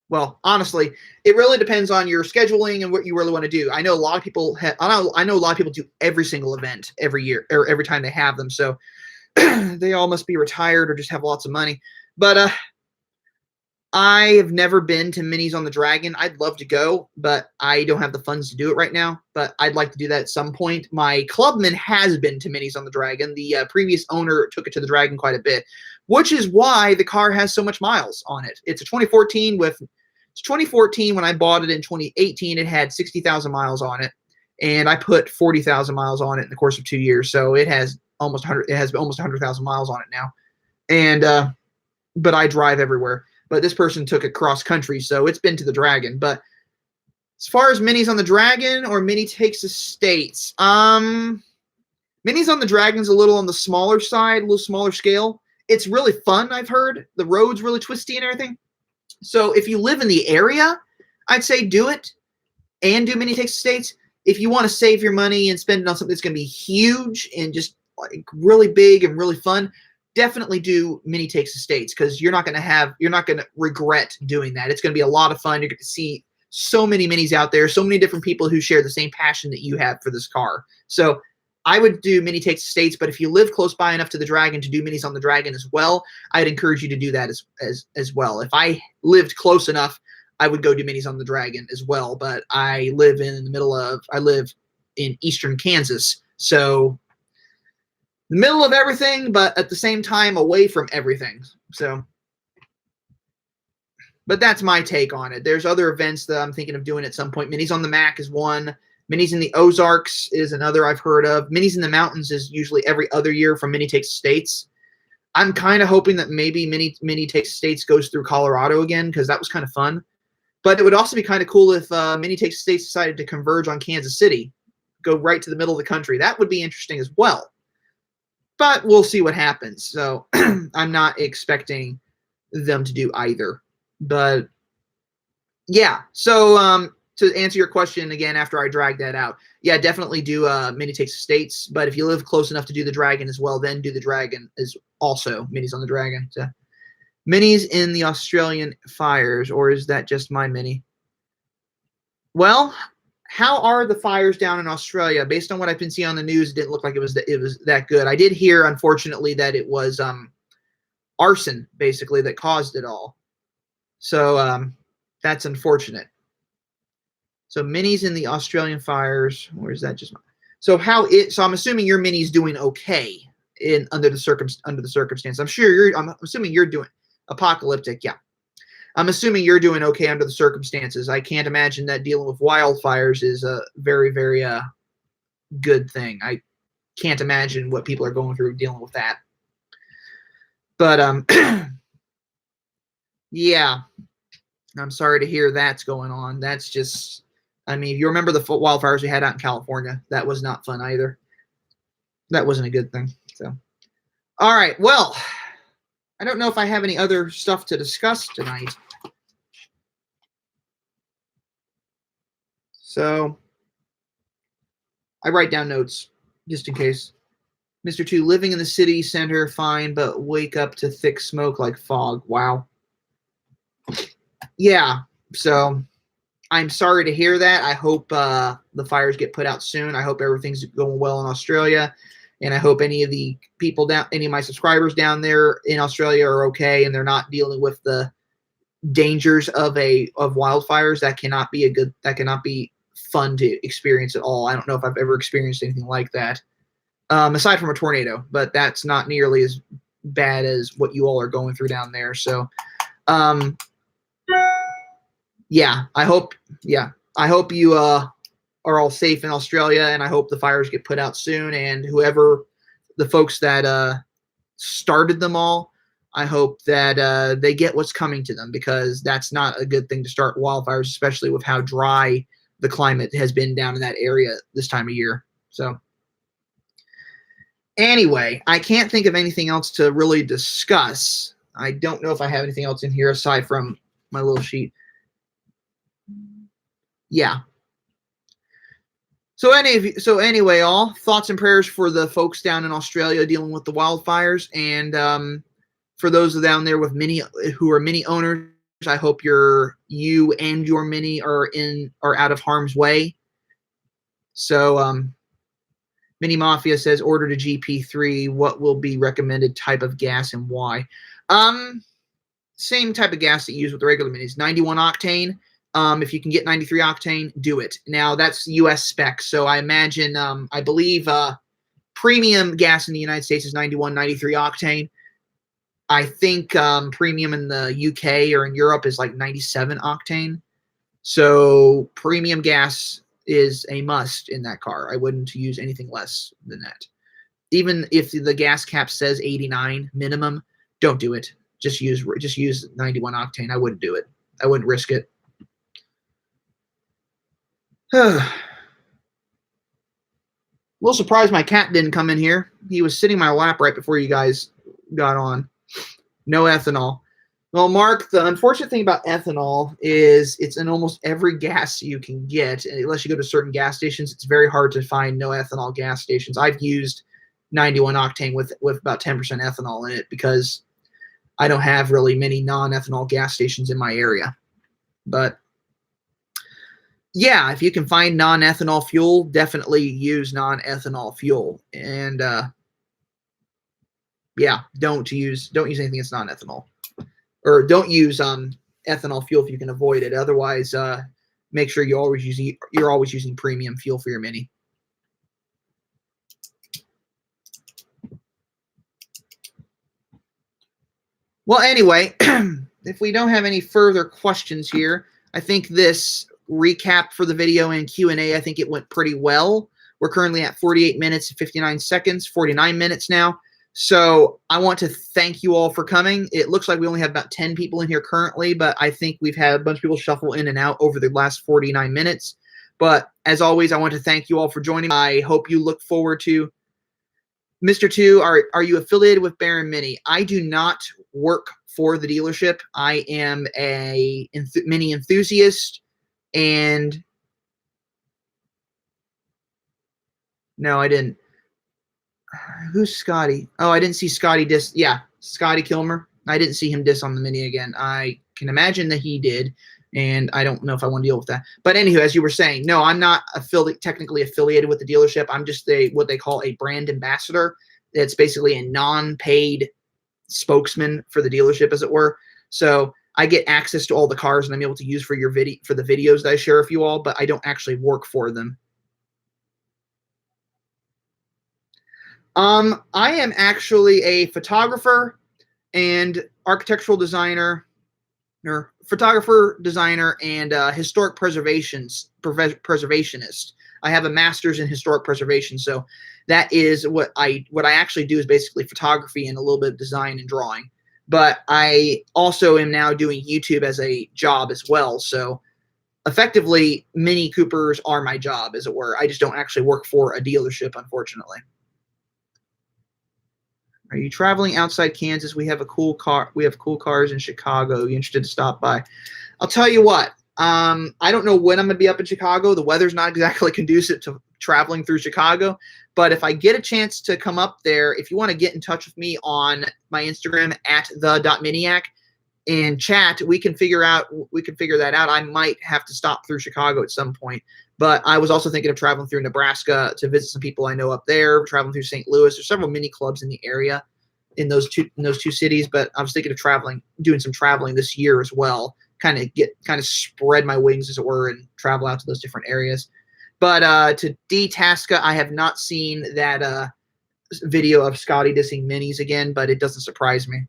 Well, honestly, it really depends on your scheduling and what you really want to do. I know a lot of people I know a lot of people do every single event every year or every time they have them. So they all must be retired or just have lots of money. But I have never been to Minis on the Dragon. I'd love to go, but I don't have the funds to do it right now. But I'd like to do that at some point. My clubman has been to Minis on the Dragon. The previous owner took it to the Dragon quite a bit, which is why the car has so much miles on it. It's a 2014 it's 2014. When I bought it in 2018, it had 60,000 miles on it, and I put 40,000 miles on it in the course of 2 years. So it has almost 100,000 miles on it now. And but I drive everywhere. But this person took it cross country, so it's been to the Dragon. But as far as Minis on the Dragon or Mini Takes the States, Minis on the Dragon's a little on the smaller side, a little smaller scale. It's really fun, I've heard. The road's really twisty and everything. So if you live in the area, I'd say do it and do Mini Takes the States. If you want to save your money and spend it on something that's going to be huge and just like really big and really fun, definitely do Mini Takes the States, because you're not going to regret doing that. It's going to be a lot of fun. You're going to see so many minis out there, so many different people who share the same passion that you have for this car. So I would do Mini Takes the States, but if you live close by enough to the Dragon to do Minis on the Dragon as well, I'd encourage you to do that as well. If I lived close enough, I would go do Minis on the Dragon as well, but I live in eastern Kansas, so the middle of everything, but at the same time away from everything. So, but that's my take on it. There's other events that I'm thinking of doing at some point. Minis on the Mac is one. Minis in the Ozarks is another I've heard of. Minis in the Mountains is usually every other year from Mini Takes the States. I'm kind of hoping that maybe Mini Takes the States goes through Colorado again, because that was kind of fun. But it would also be kind of cool if Mini Takes the States decided to converge on Kansas City, go right to the middle of the country. That would be interesting as well. But we'll see what happens. So I'm not expecting them to do either. But yeah, so to answer your question again, after I drag that out, yeah, definitely do Mini Takes the States. But if you live close enough to do the Dragon as well, then do the Dragon as also Minis on the Dragon. So Minis in the Australian fires, or is that just my Mini? Well, how are the fires down in Australia? Based on what I've been seeing on the news, it didn't look like it was that good. I did hear, unfortunately, that it was arson, basically, that caused it all. So that's unfortunate. So minis in the Australian fires. Where is that? Just so so I'm assuming your mini's doing okay under the circumstance. I'm assuming you're doing apocalyptic. Yeah. I'm assuming you're doing okay under the circumstances. I can't imagine that dealing with wildfires is a very, very good thing. I can't imagine what people are going through dealing with that. But yeah, I'm sorry to hear that's going on. That's just, I mean, you remember the wildfires we had out in California. That was not fun either. That wasn't a good thing. So, all right. Well, I don't know if I have any other stuff to discuss tonight. So I write down notes just in case. Mr. 2, living in the city center, fine, but wake up to thick smoke like fog. Wow. Yeah, so I'm sorry to hear that. I hope the fires get put out soon. I hope everything's going well in Australia. And I hope any of the people any of my subscribers down there in Australia are okay and they're not dealing with the dangers of wildfires. That cannot be fun to experience at all. I don't know if I've ever experienced anything like that. Aside from a tornado, but that's not nearly as bad as what you all are going through down there. So, yeah, I hope you are all safe in Australia, and I hope the fires get put out soon. And whoever the folks that started them all, I hope that they get what's coming to them, because that's not a good thing to start wildfires, especially with how dry the climate has been down in that area this time of year. So. Anyway, I can't think of anything else to really discuss. I don't know if I have anything else in here aside from my little sheet. Yeah. So anyway, all thoughts and prayers for the folks down in Australia dealing with the wildfires, and for those down there with who are mini owners, I hope you and your mini are out of harm's way. So Mini Mafia says, order to GP3. What will be recommended type of gas and why? Same type of gas that you use with the regular minis. 91 octane. If you can get 93 octane, do it. Now, that's US spec. So I imagine, I believe premium gas in the United States is 91, 93 octane. I think premium in the UK or in Europe is like 97 octane. So premium gas is a must in that car. I wouldn't use anything less than that. Even if the gas cap says 89 minimum, don't do it. Just use 91 octane. I wouldn't do it. I wouldn't risk it. A little surprised my cat didn't come in here. He was sitting in my lap right before you guys got on. No ethanol. Well, Mark, the unfortunate thing about ethanol is it's in almost every gas you can get. Unless you go to certain gas stations, it's very hard to find no ethanol gas stations. I've used 91 octane with about 10% ethanol in it because I don't have really many non-ethanol gas stations in my area. But yeah, if you can find non-ethanol fuel, definitely use non-ethanol fuel. And yeah, don't use anything that's non-ethanol. Or don't use ethanol fuel if you can avoid it. Otherwise, make sure you're always using premium fuel for your Mini. Well, anyway, if we don't have any further questions here, I think this recap for the video and Q&A, I think it went pretty well. We're currently at 48 minutes and 59 seconds, 49 minutes now. So I want to thank you all for coming. It looks like we only have about 10 people in here currently, but I think we've had a bunch of people shuffle in and out over the last 49 minutes. But as always, I want to thank you all for joining. I hope you look forward to Mr. 2. Are you affiliated with Baron Mini? I do not work for the dealership. I am a Mini enthusiast, and no, I didn't. Who's Scotty? Oh, I didn't see Scotty diss. Yeah, Scotty Kilmer. I didn't see him diss on the Mini again. I can imagine that he did. and I don't know if I want to deal with that. But anywho, as you were saying, no, I'm not technically affiliated with the dealership. I'm just what they call a brand ambassador. It's basically a non-paid spokesman for the dealership, as it were. So I get access to all the cars, and I'm able to use for your for the videos that I share with you all, but I don't actually work for them. I am actually a photographer and architectural designer, or photographer, designer, and historic preservationist. I have a master's in historic preservation, so that is what I actually do, is basically photography and a little bit of design and drawing. But I also am now doing YouTube as a job as well. So effectively, Mini Coopers are my job, as it were. I just don't actually work for a dealership, unfortunately. Are you traveling outside Kansas? We have a cool car. We have cool cars in Chicago. You interested to stop by? I'll tell you what. I don't know when I'm going to be up in Chicago. The weather's not exactly conducive to traveling through Chicago. But if I get a chance to come up there, if you want to get in touch with me on my Instagram at the.miniac and chat, we can figure that out. I might have to stop through Chicago at some point. But I was also thinking of traveling through Nebraska to visit some people I know up there, traveling through St. Louis. There's several mini clubs in the area in those two cities, but I was thinking of doing some traveling this year as well, kind of spread my wings, as it were, and travel out to those different areas. But to D-Tasca, I have not seen that video of Scotty dissing minis again, but it doesn't surprise me.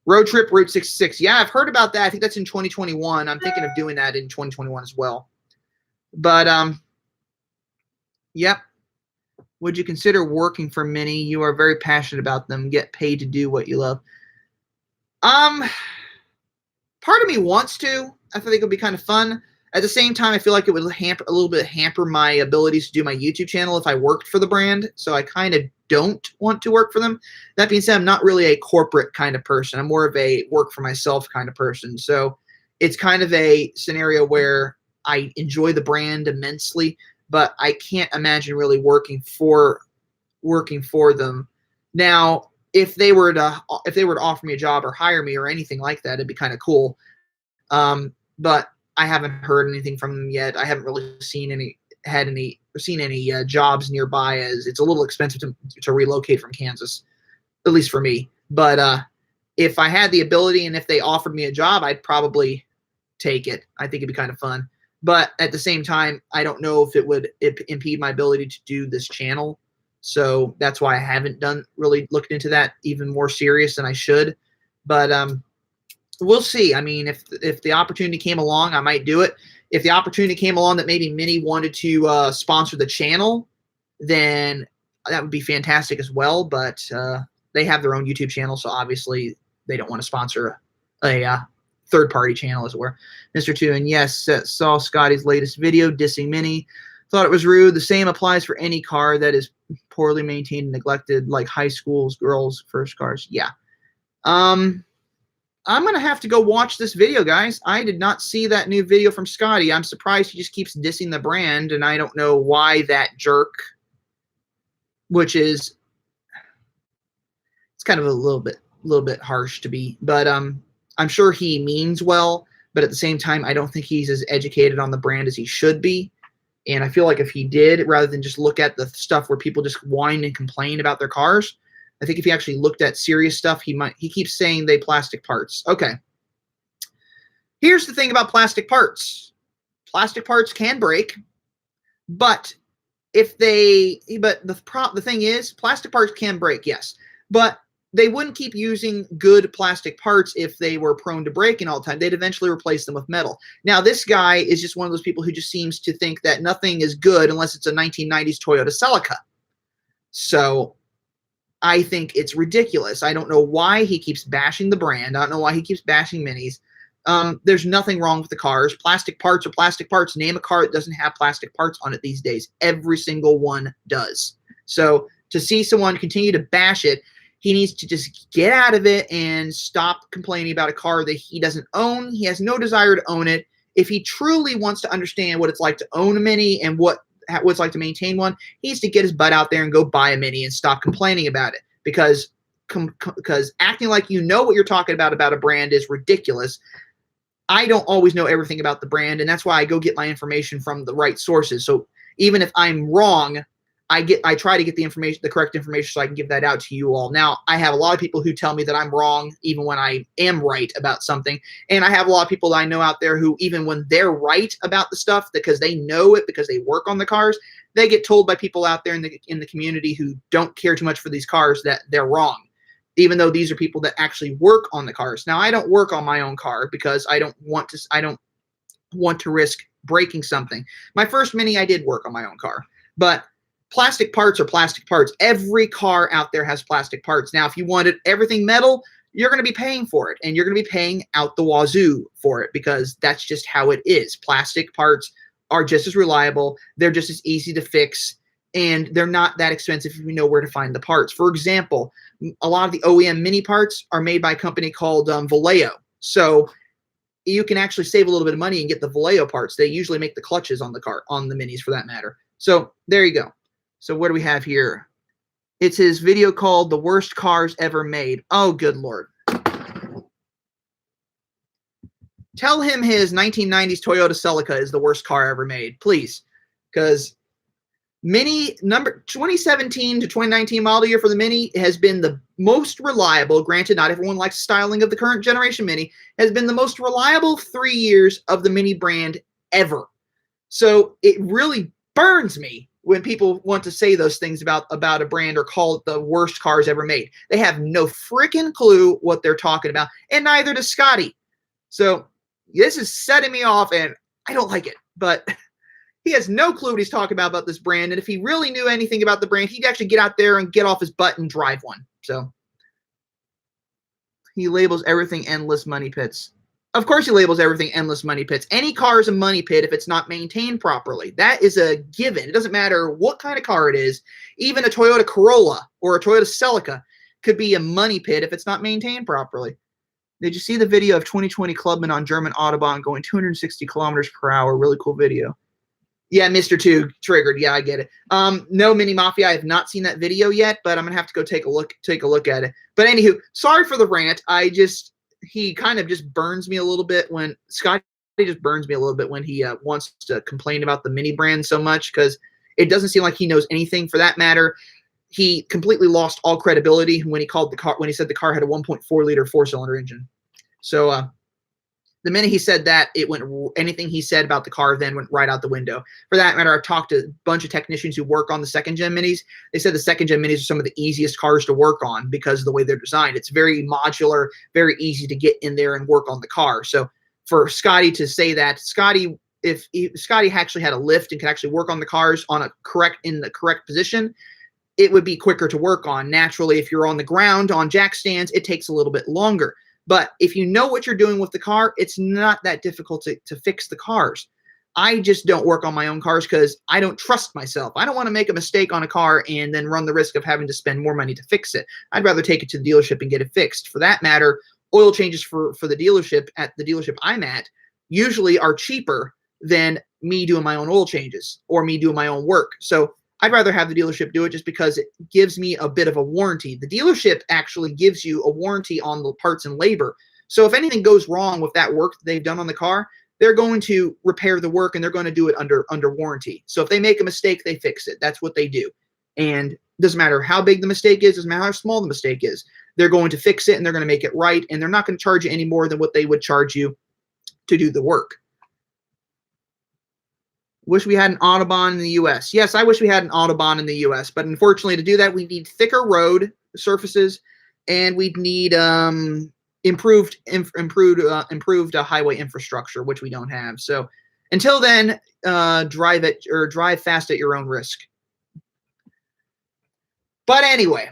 Road trip, Route 66. Yeah, I've heard about that. I think that's in 2021. I'm thinking of doing that in 2021 as well. But, yep. Would you consider working for Mini? You are very passionate about them. Get paid to do what you love. Part of me wants to. I think it would be kind of fun. At the same time, I feel like it would hamper my abilities to do my YouTube channel if I worked for the brand. So I kind of don't want to work for them. That being said, I'm not really a corporate kind of person. I'm more of a work for myself kind of person. So it's kind of a scenario where I enjoy the brand immensely, but I can't imagine really working for them. Now, if they were to offer me a job or hire me or anything like that, it'd be kind of cool. But I haven't heard anything from them yet. I haven't really seen any jobs nearby, as it's a little expensive to relocate from Kansas, at least for me. But if I had the ability and if they offered me a job, I'd probably take it. I think it'd be kind of fun. But at the same time, I don't know if it would impede my ability to do this channel. So that's why I haven't really looked into that even more serious than I should. But we'll see. I mean, if the opportunity came along, I might do it. If the opportunity came along that maybe Mini wanted to sponsor the channel, then that would be fantastic as well. But they have their own YouTube channel, so obviously they don't want to sponsor a third-party channel, as it were. Mr. Two, and yes, saw Scotty's latest video dissing Mini. Thought it was rude. The same applies for any car that is poorly maintained and neglected, like high schools, girls' first cars. Yeah. I'm going to have to go watch this video, guys. I did not see that new video from Scotty. I'm surprised he just keeps dissing the brand, and I don't know why that jerk, which is, it's kind of a little bit harsh to be, but I'm sure he means well, but at the same time, I don't think he's as educated on the brand as he should be. And I feel like if he did, rather than just look at the stuff where people just whine and complain about their cars, I think if he actually looked at serious stuff, he keeps saying they plastic parts. Okay. Here's the thing about plastic parts. Plastic parts can break, but the thing is, plastic parts can break, yes. But they wouldn't keep using good plastic parts if they were prone to breaking all the time. They'd eventually replace them with metal. Now, this guy is just one of those people who just seems to think that nothing is good unless it's a 1990s Toyota Celica. So I think it's ridiculous. I don't know why he keeps bashing the brand. I don't know why he keeps bashing Minis. There's nothing wrong with the cars. Plastic parts are plastic parts. Name a car that doesn't have plastic parts on it these days. Every single one does. So to see someone continue to bash it, he needs to just get out of it and stop complaining about a car that he doesn't own. He has no desire to own it. If he truly wants to understand what it's like to own a Mini and what it's like to maintain one, he needs to get his butt out there and go buy a Mini and stop complaining about it. Because acting like you know what you're talking about a brand is ridiculous. I don't always know everything about the brand, and that's why I go get my information from the right sources. So even if I'm wrong, I try to get the correct information, so I can give that out to you all. Now, I have a lot of people who tell me that I'm wrong even when I am right about something, and I have a lot of people that I know out there who, even when they're right about the stuff, because they know it, because they work on the cars, they get told by people out there in the community who don't care too much for these cars that they're wrong, even though these are people that actually work on the cars. Now, I don't work on my own car because I don't want to risk breaking something. My first Mini, I did work on my own car, but plastic parts are plastic parts. Every car out there has plastic parts. Now, if you wanted everything metal, you're going to be paying for it, and you're going to be paying out the wazoo for it, because that's just how it is. Plastic parts are just as reliable. They're just as easy to fix, and they're not that expensive if you know where to find the parts. For example, a lot of the OEM Mini parts are made by a company called Vallejo. So you can actually save a little bit of money and get the Vallejo parts. They usually make the clutches on the Minis, for that matter. So there you go. So what do we have here? It's his video called "The Worst Cars Ever Made." Oh, good Lord. Tell him his 1990s Toyota Celica is the worst car ever made, please. Because Mini, number 2017 to 2019 model year for the Mini has been the most reliable. Granted, not everyone likes the styling of the current generation Mini. Has been the most reliable 3 years of the Mini brand ever. So it really burns me when people want to say those things about a brand or call it the worst cars ever made. They have no freaking clue what they're talking about, and neither does Scotty. So this is setting me off, and I don't like it. But he has no clue what he's talking about this brand, and if he really knew anything about the brand, he'd actually get out there and get off his butt and drive one. So he labels everything endless money pits. Of course he labels everything endless money pits. Any car is a money pit if it's not maintained properly. That is a given. It doesn't matter what kind of car it is. Even a Toyota Corolla or a Toyota Celica could be a money pit if it's not maintained properly. Did you see the video of 2020 clubman on German Autobahn going 260 kilometers per hour? Really cool video. Yeah, Mr. 2 triggered. Yeah, I get it. No, Mini Mafia, I have not seen that video yet, but I'm gonna have to go take a look at it. But anywho, sorry for the rant. He kind of just burns me a little bit when Scotty just burns me a little bit when he wants to complain about the Mini brand so much, because it doesn't seem like he knows anything. For that matter, he completely lost all credibility when he said the car had a 1.4 liter 4-cylinder engine. So the minute he said that, anything he said about the car then went right out the window. For that matter, I've talked to a bunch of technicians who work on the second-gen Minis. They said the second-gen Minis are some of the easiest cars to work on because of the way they're designed. It's very modular, very easy to get in there and work on the car. So for Scotty to say that, if Scotty actually had a lift and could actually work on the cars in the correct position, it would be quicker to work on. Naturally, if you're on the ground on jack stands, it takes a little bit longer. But if you know what you're doing with the car, it's not that difficult to fix the cars. I just don't work on my own cars because I don't trust myself. I don't want to make a mistake on a car and then run the risk of having to spend more money to fix it. I'd rather take it to the dealership and get it fixed. For that matter, oil changes for the dealership at the dealership I'm at usually are cheaper than me doing my own oil changes or me doing my own work. So I'd rather have the dealership do it just because it gives me a bit of a warranty. The dealership actually gives you a warranty on the parts and labor. So if anything goes wrong with that work that they've done on the car, they're going to repair the work and they're going to do it under warranty. So if they make a mistake, they fix it. That's what they do. And it doesn't matter how big the mistake is, doesn't matter how small the mistake is. They're going to fix it and they're going to make it right. And they're not going to charge you any more than what they would charge you to do the work. Wish we had an Autobahn in the U.S. Yes, I wish we had an Autobahn in the U.S., but unfortunately to do that, we need thicker road surfaces and we'd need improved highway infrastructure, which we don't have. So until then, drive fast at your own risk. But anyway,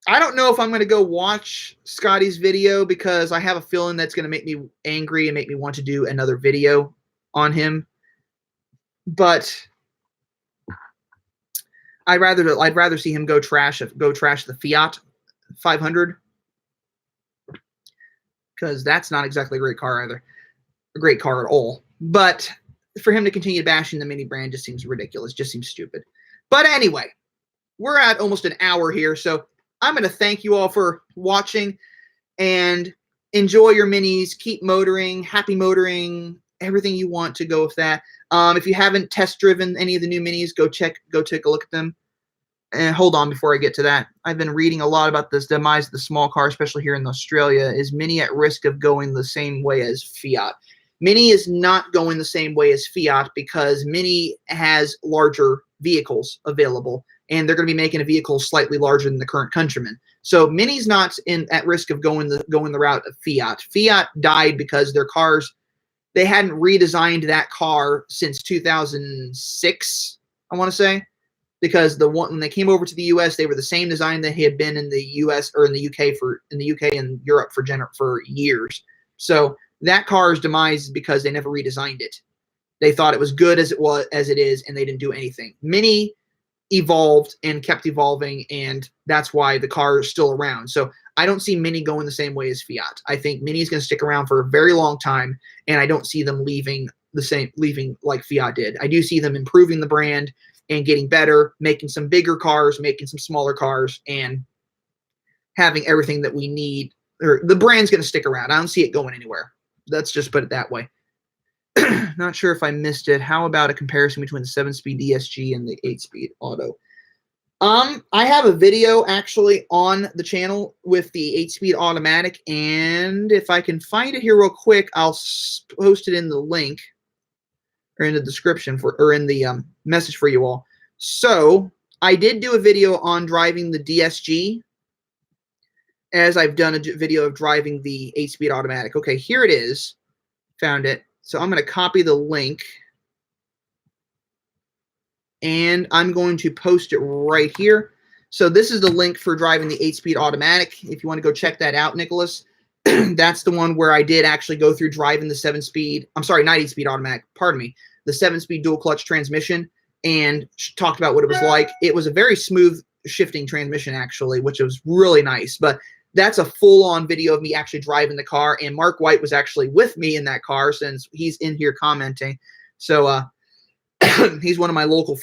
I don't know if I'm going to go watch Scotty's video because I have a feeling that's going to make me angry and make me want to do another video on him. But I'd rather see him go trash the Fiat 500, because that's not exactly a great car either, a great car at all. But for him to continue bashing the Mini brand just seems ridiculous, just seems stupid. But anyway, we're at almost an hour here, so I'm going to thank you all for watching, and enjoy your minis, keep motoring, happy motoring, everything you want to go with that. If you haven't test driven any of the new minis, go take a look at them. And hold on before I get to that. I've been reading a lot about this demise of the small car, especially here in Australia. Is Mini at risk of going the same way as Fiat? Mini is not going the same way as Fiat because Mini has larger vehicles available, and they're going to be making a vehicle slightly larger than the current Countryman. So Mini's not at risk of going the route of Fiat. Fiat died because their cars, they hadn't redesigned that car since 2006, I want to say. Because when they came over to the U.S., they were the same design that had been in the U.S. or in the UK and Europe for years. So that car's demise is because they never redesigned it. They thought it was good as it is, and they didn't do anything. Mini evolved and kept evolving, and that's why the car is still around. So I don't see Mini going the same way as Fiat. I think Mini is going to stick around for a very long time, and I don't see them leaving like Fiat did. I do see them improving the brand and getting better, making some bigger cars, making some smaller cars, and having everything that we need. Or the brand's going to stick around. I don't see it going anywhere. Let's just put it that way. Not sure if I missed it. How about a comparison between the 7-speed DSG and the 8-speed auto? I have a video actually on the channel with the 8-speed automatic, and if I can find it here real quick, I'll post it in the link or in the description or in the message for you all. So I did do a video on driving the DSG, as I've done a video of driving the 8-speed automatic. Okay, here it is. Found it. So I'm going to copy the link, and I'm going to post it right here. So this is the link for driving the 8-speed automatic. If you want to go check that out, Nicholas, that's the one where I did actually go through driving the 7-speed. I'm sorry, not 8-speed automatic. Pardon me. The 7-speed dual clutch transmission, and talked about what it was like. It was a very smooth shifting transmission, actually, which was really nice. But that's a full-on video of me actually driving the car, and Mark White was actually with me in that car since he's in here commenting. So he's one of my local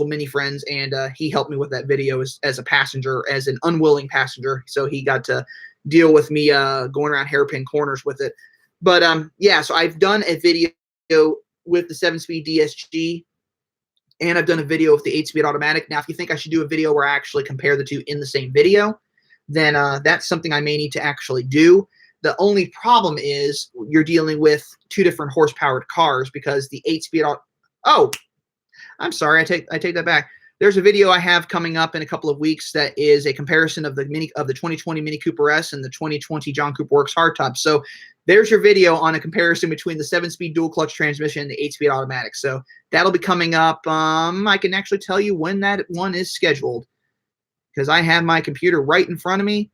Mini friends, and he helped me with that video as a passenger, as an unwilling passenger. So he got to deal with me going around hairpin corners with it. But yeah, so I've done a video with the 7-speed DSG, and I've done a video with the 8-speed automatic. Now, if you think I should do a video where I actually compare the two in the same video, then that's something I may need to actually do. The only problem is you're dealing with two different horsepowered cars, because the 8-speed oh, I'm sorry, I take that back. There's a video I have coming up in a couple of weeks that is a comparison of the 2020 Mini Cooper S and the 2020 John Cooper Works Hardtop. So there's your video on a comparison between the 7-speed dual clutch transmission and the 8-speed automatic. So that'll be coming up. I can actually tell you when that one is scheduled, because I have my computer right in front of me,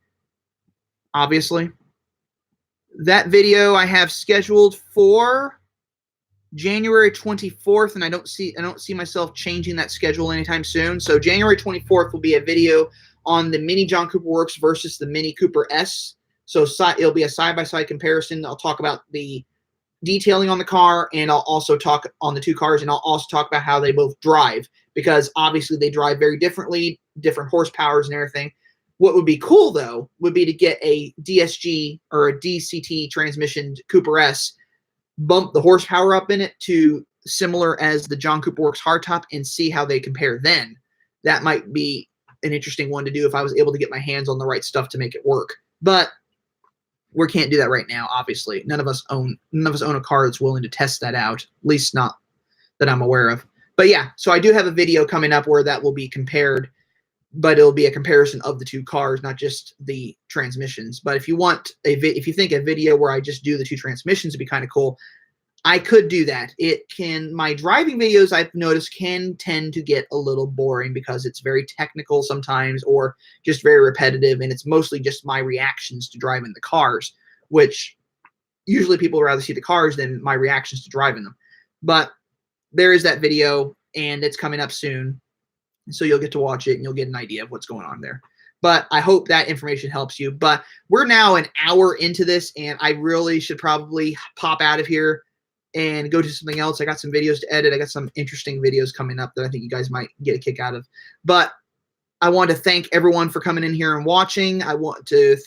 obviously. That video I have scheduled for January 24th, and I don't see myself changing that schedule anytime soon. So January 24th will be a video on the Mini John Cooper Works versus the Mini Cooper S. So it'll be a side-by-side comparison. I'll talk about the detailing on the car, and I'll also talk on the two cars, and I'll also talk about how they both drive, because obviously they drive very differently, different horsepowers and everything. What would be cool, though, would be to get a DSG or a DCT transmission Cooper S, bump the horsepower up in it to similar as the John Cooper Works Hardtop, and see how they compare then. That might be an interesting one to do if I was able to get my hands on the right stuff to make it work. But we can't do that right now, obviously. None of us own a car that's willing to test that out, at least not that I'm aware of. But yeah, so I do have a video coming up where that will be compared, but it'll be a comparison of the two cars, not just the transmissions. But if you want if you think a video where I just do the two transmissions would be kind of cool, I could do that. My driving videos, I've noticed, can tend to get a little boring because it's very technical sometimes, or just very repetitive, and it's mostly just my reactions to driving the cars, which usually people would rather see the cars than my reactions to driving them. But there is that video, and it's coming up soon, so you'll get to watch it, and you'll get an idea of what's going on there. But I hope that information helps you. But we're now an hour into this, and I really should probably pop out of here and go to something else. I got some videos to edit. I got some interesting videos coming up that I think you guys might get a kick out of. But I want to thank everyone for coming in here and watching. I want to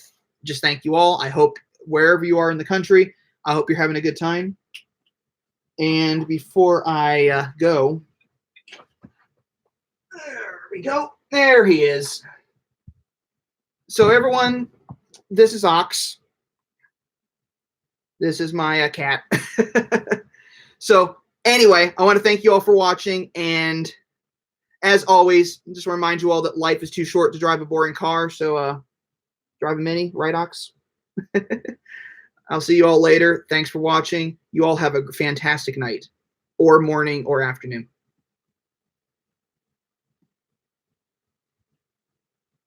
just thank you all. I hope wherever you are in the country. I hope you're having a good time. And before I go, there we go. There he is. So everyone, this is Ox. This is my cat. So anyway, I want to thank you all for watching. And as always, just remind you all that life is too short to drive a boring car. So drive a Mini, right, Ox? I'll see you all later. Thanks for watching. You all have a fantastic night or morning or afternoon.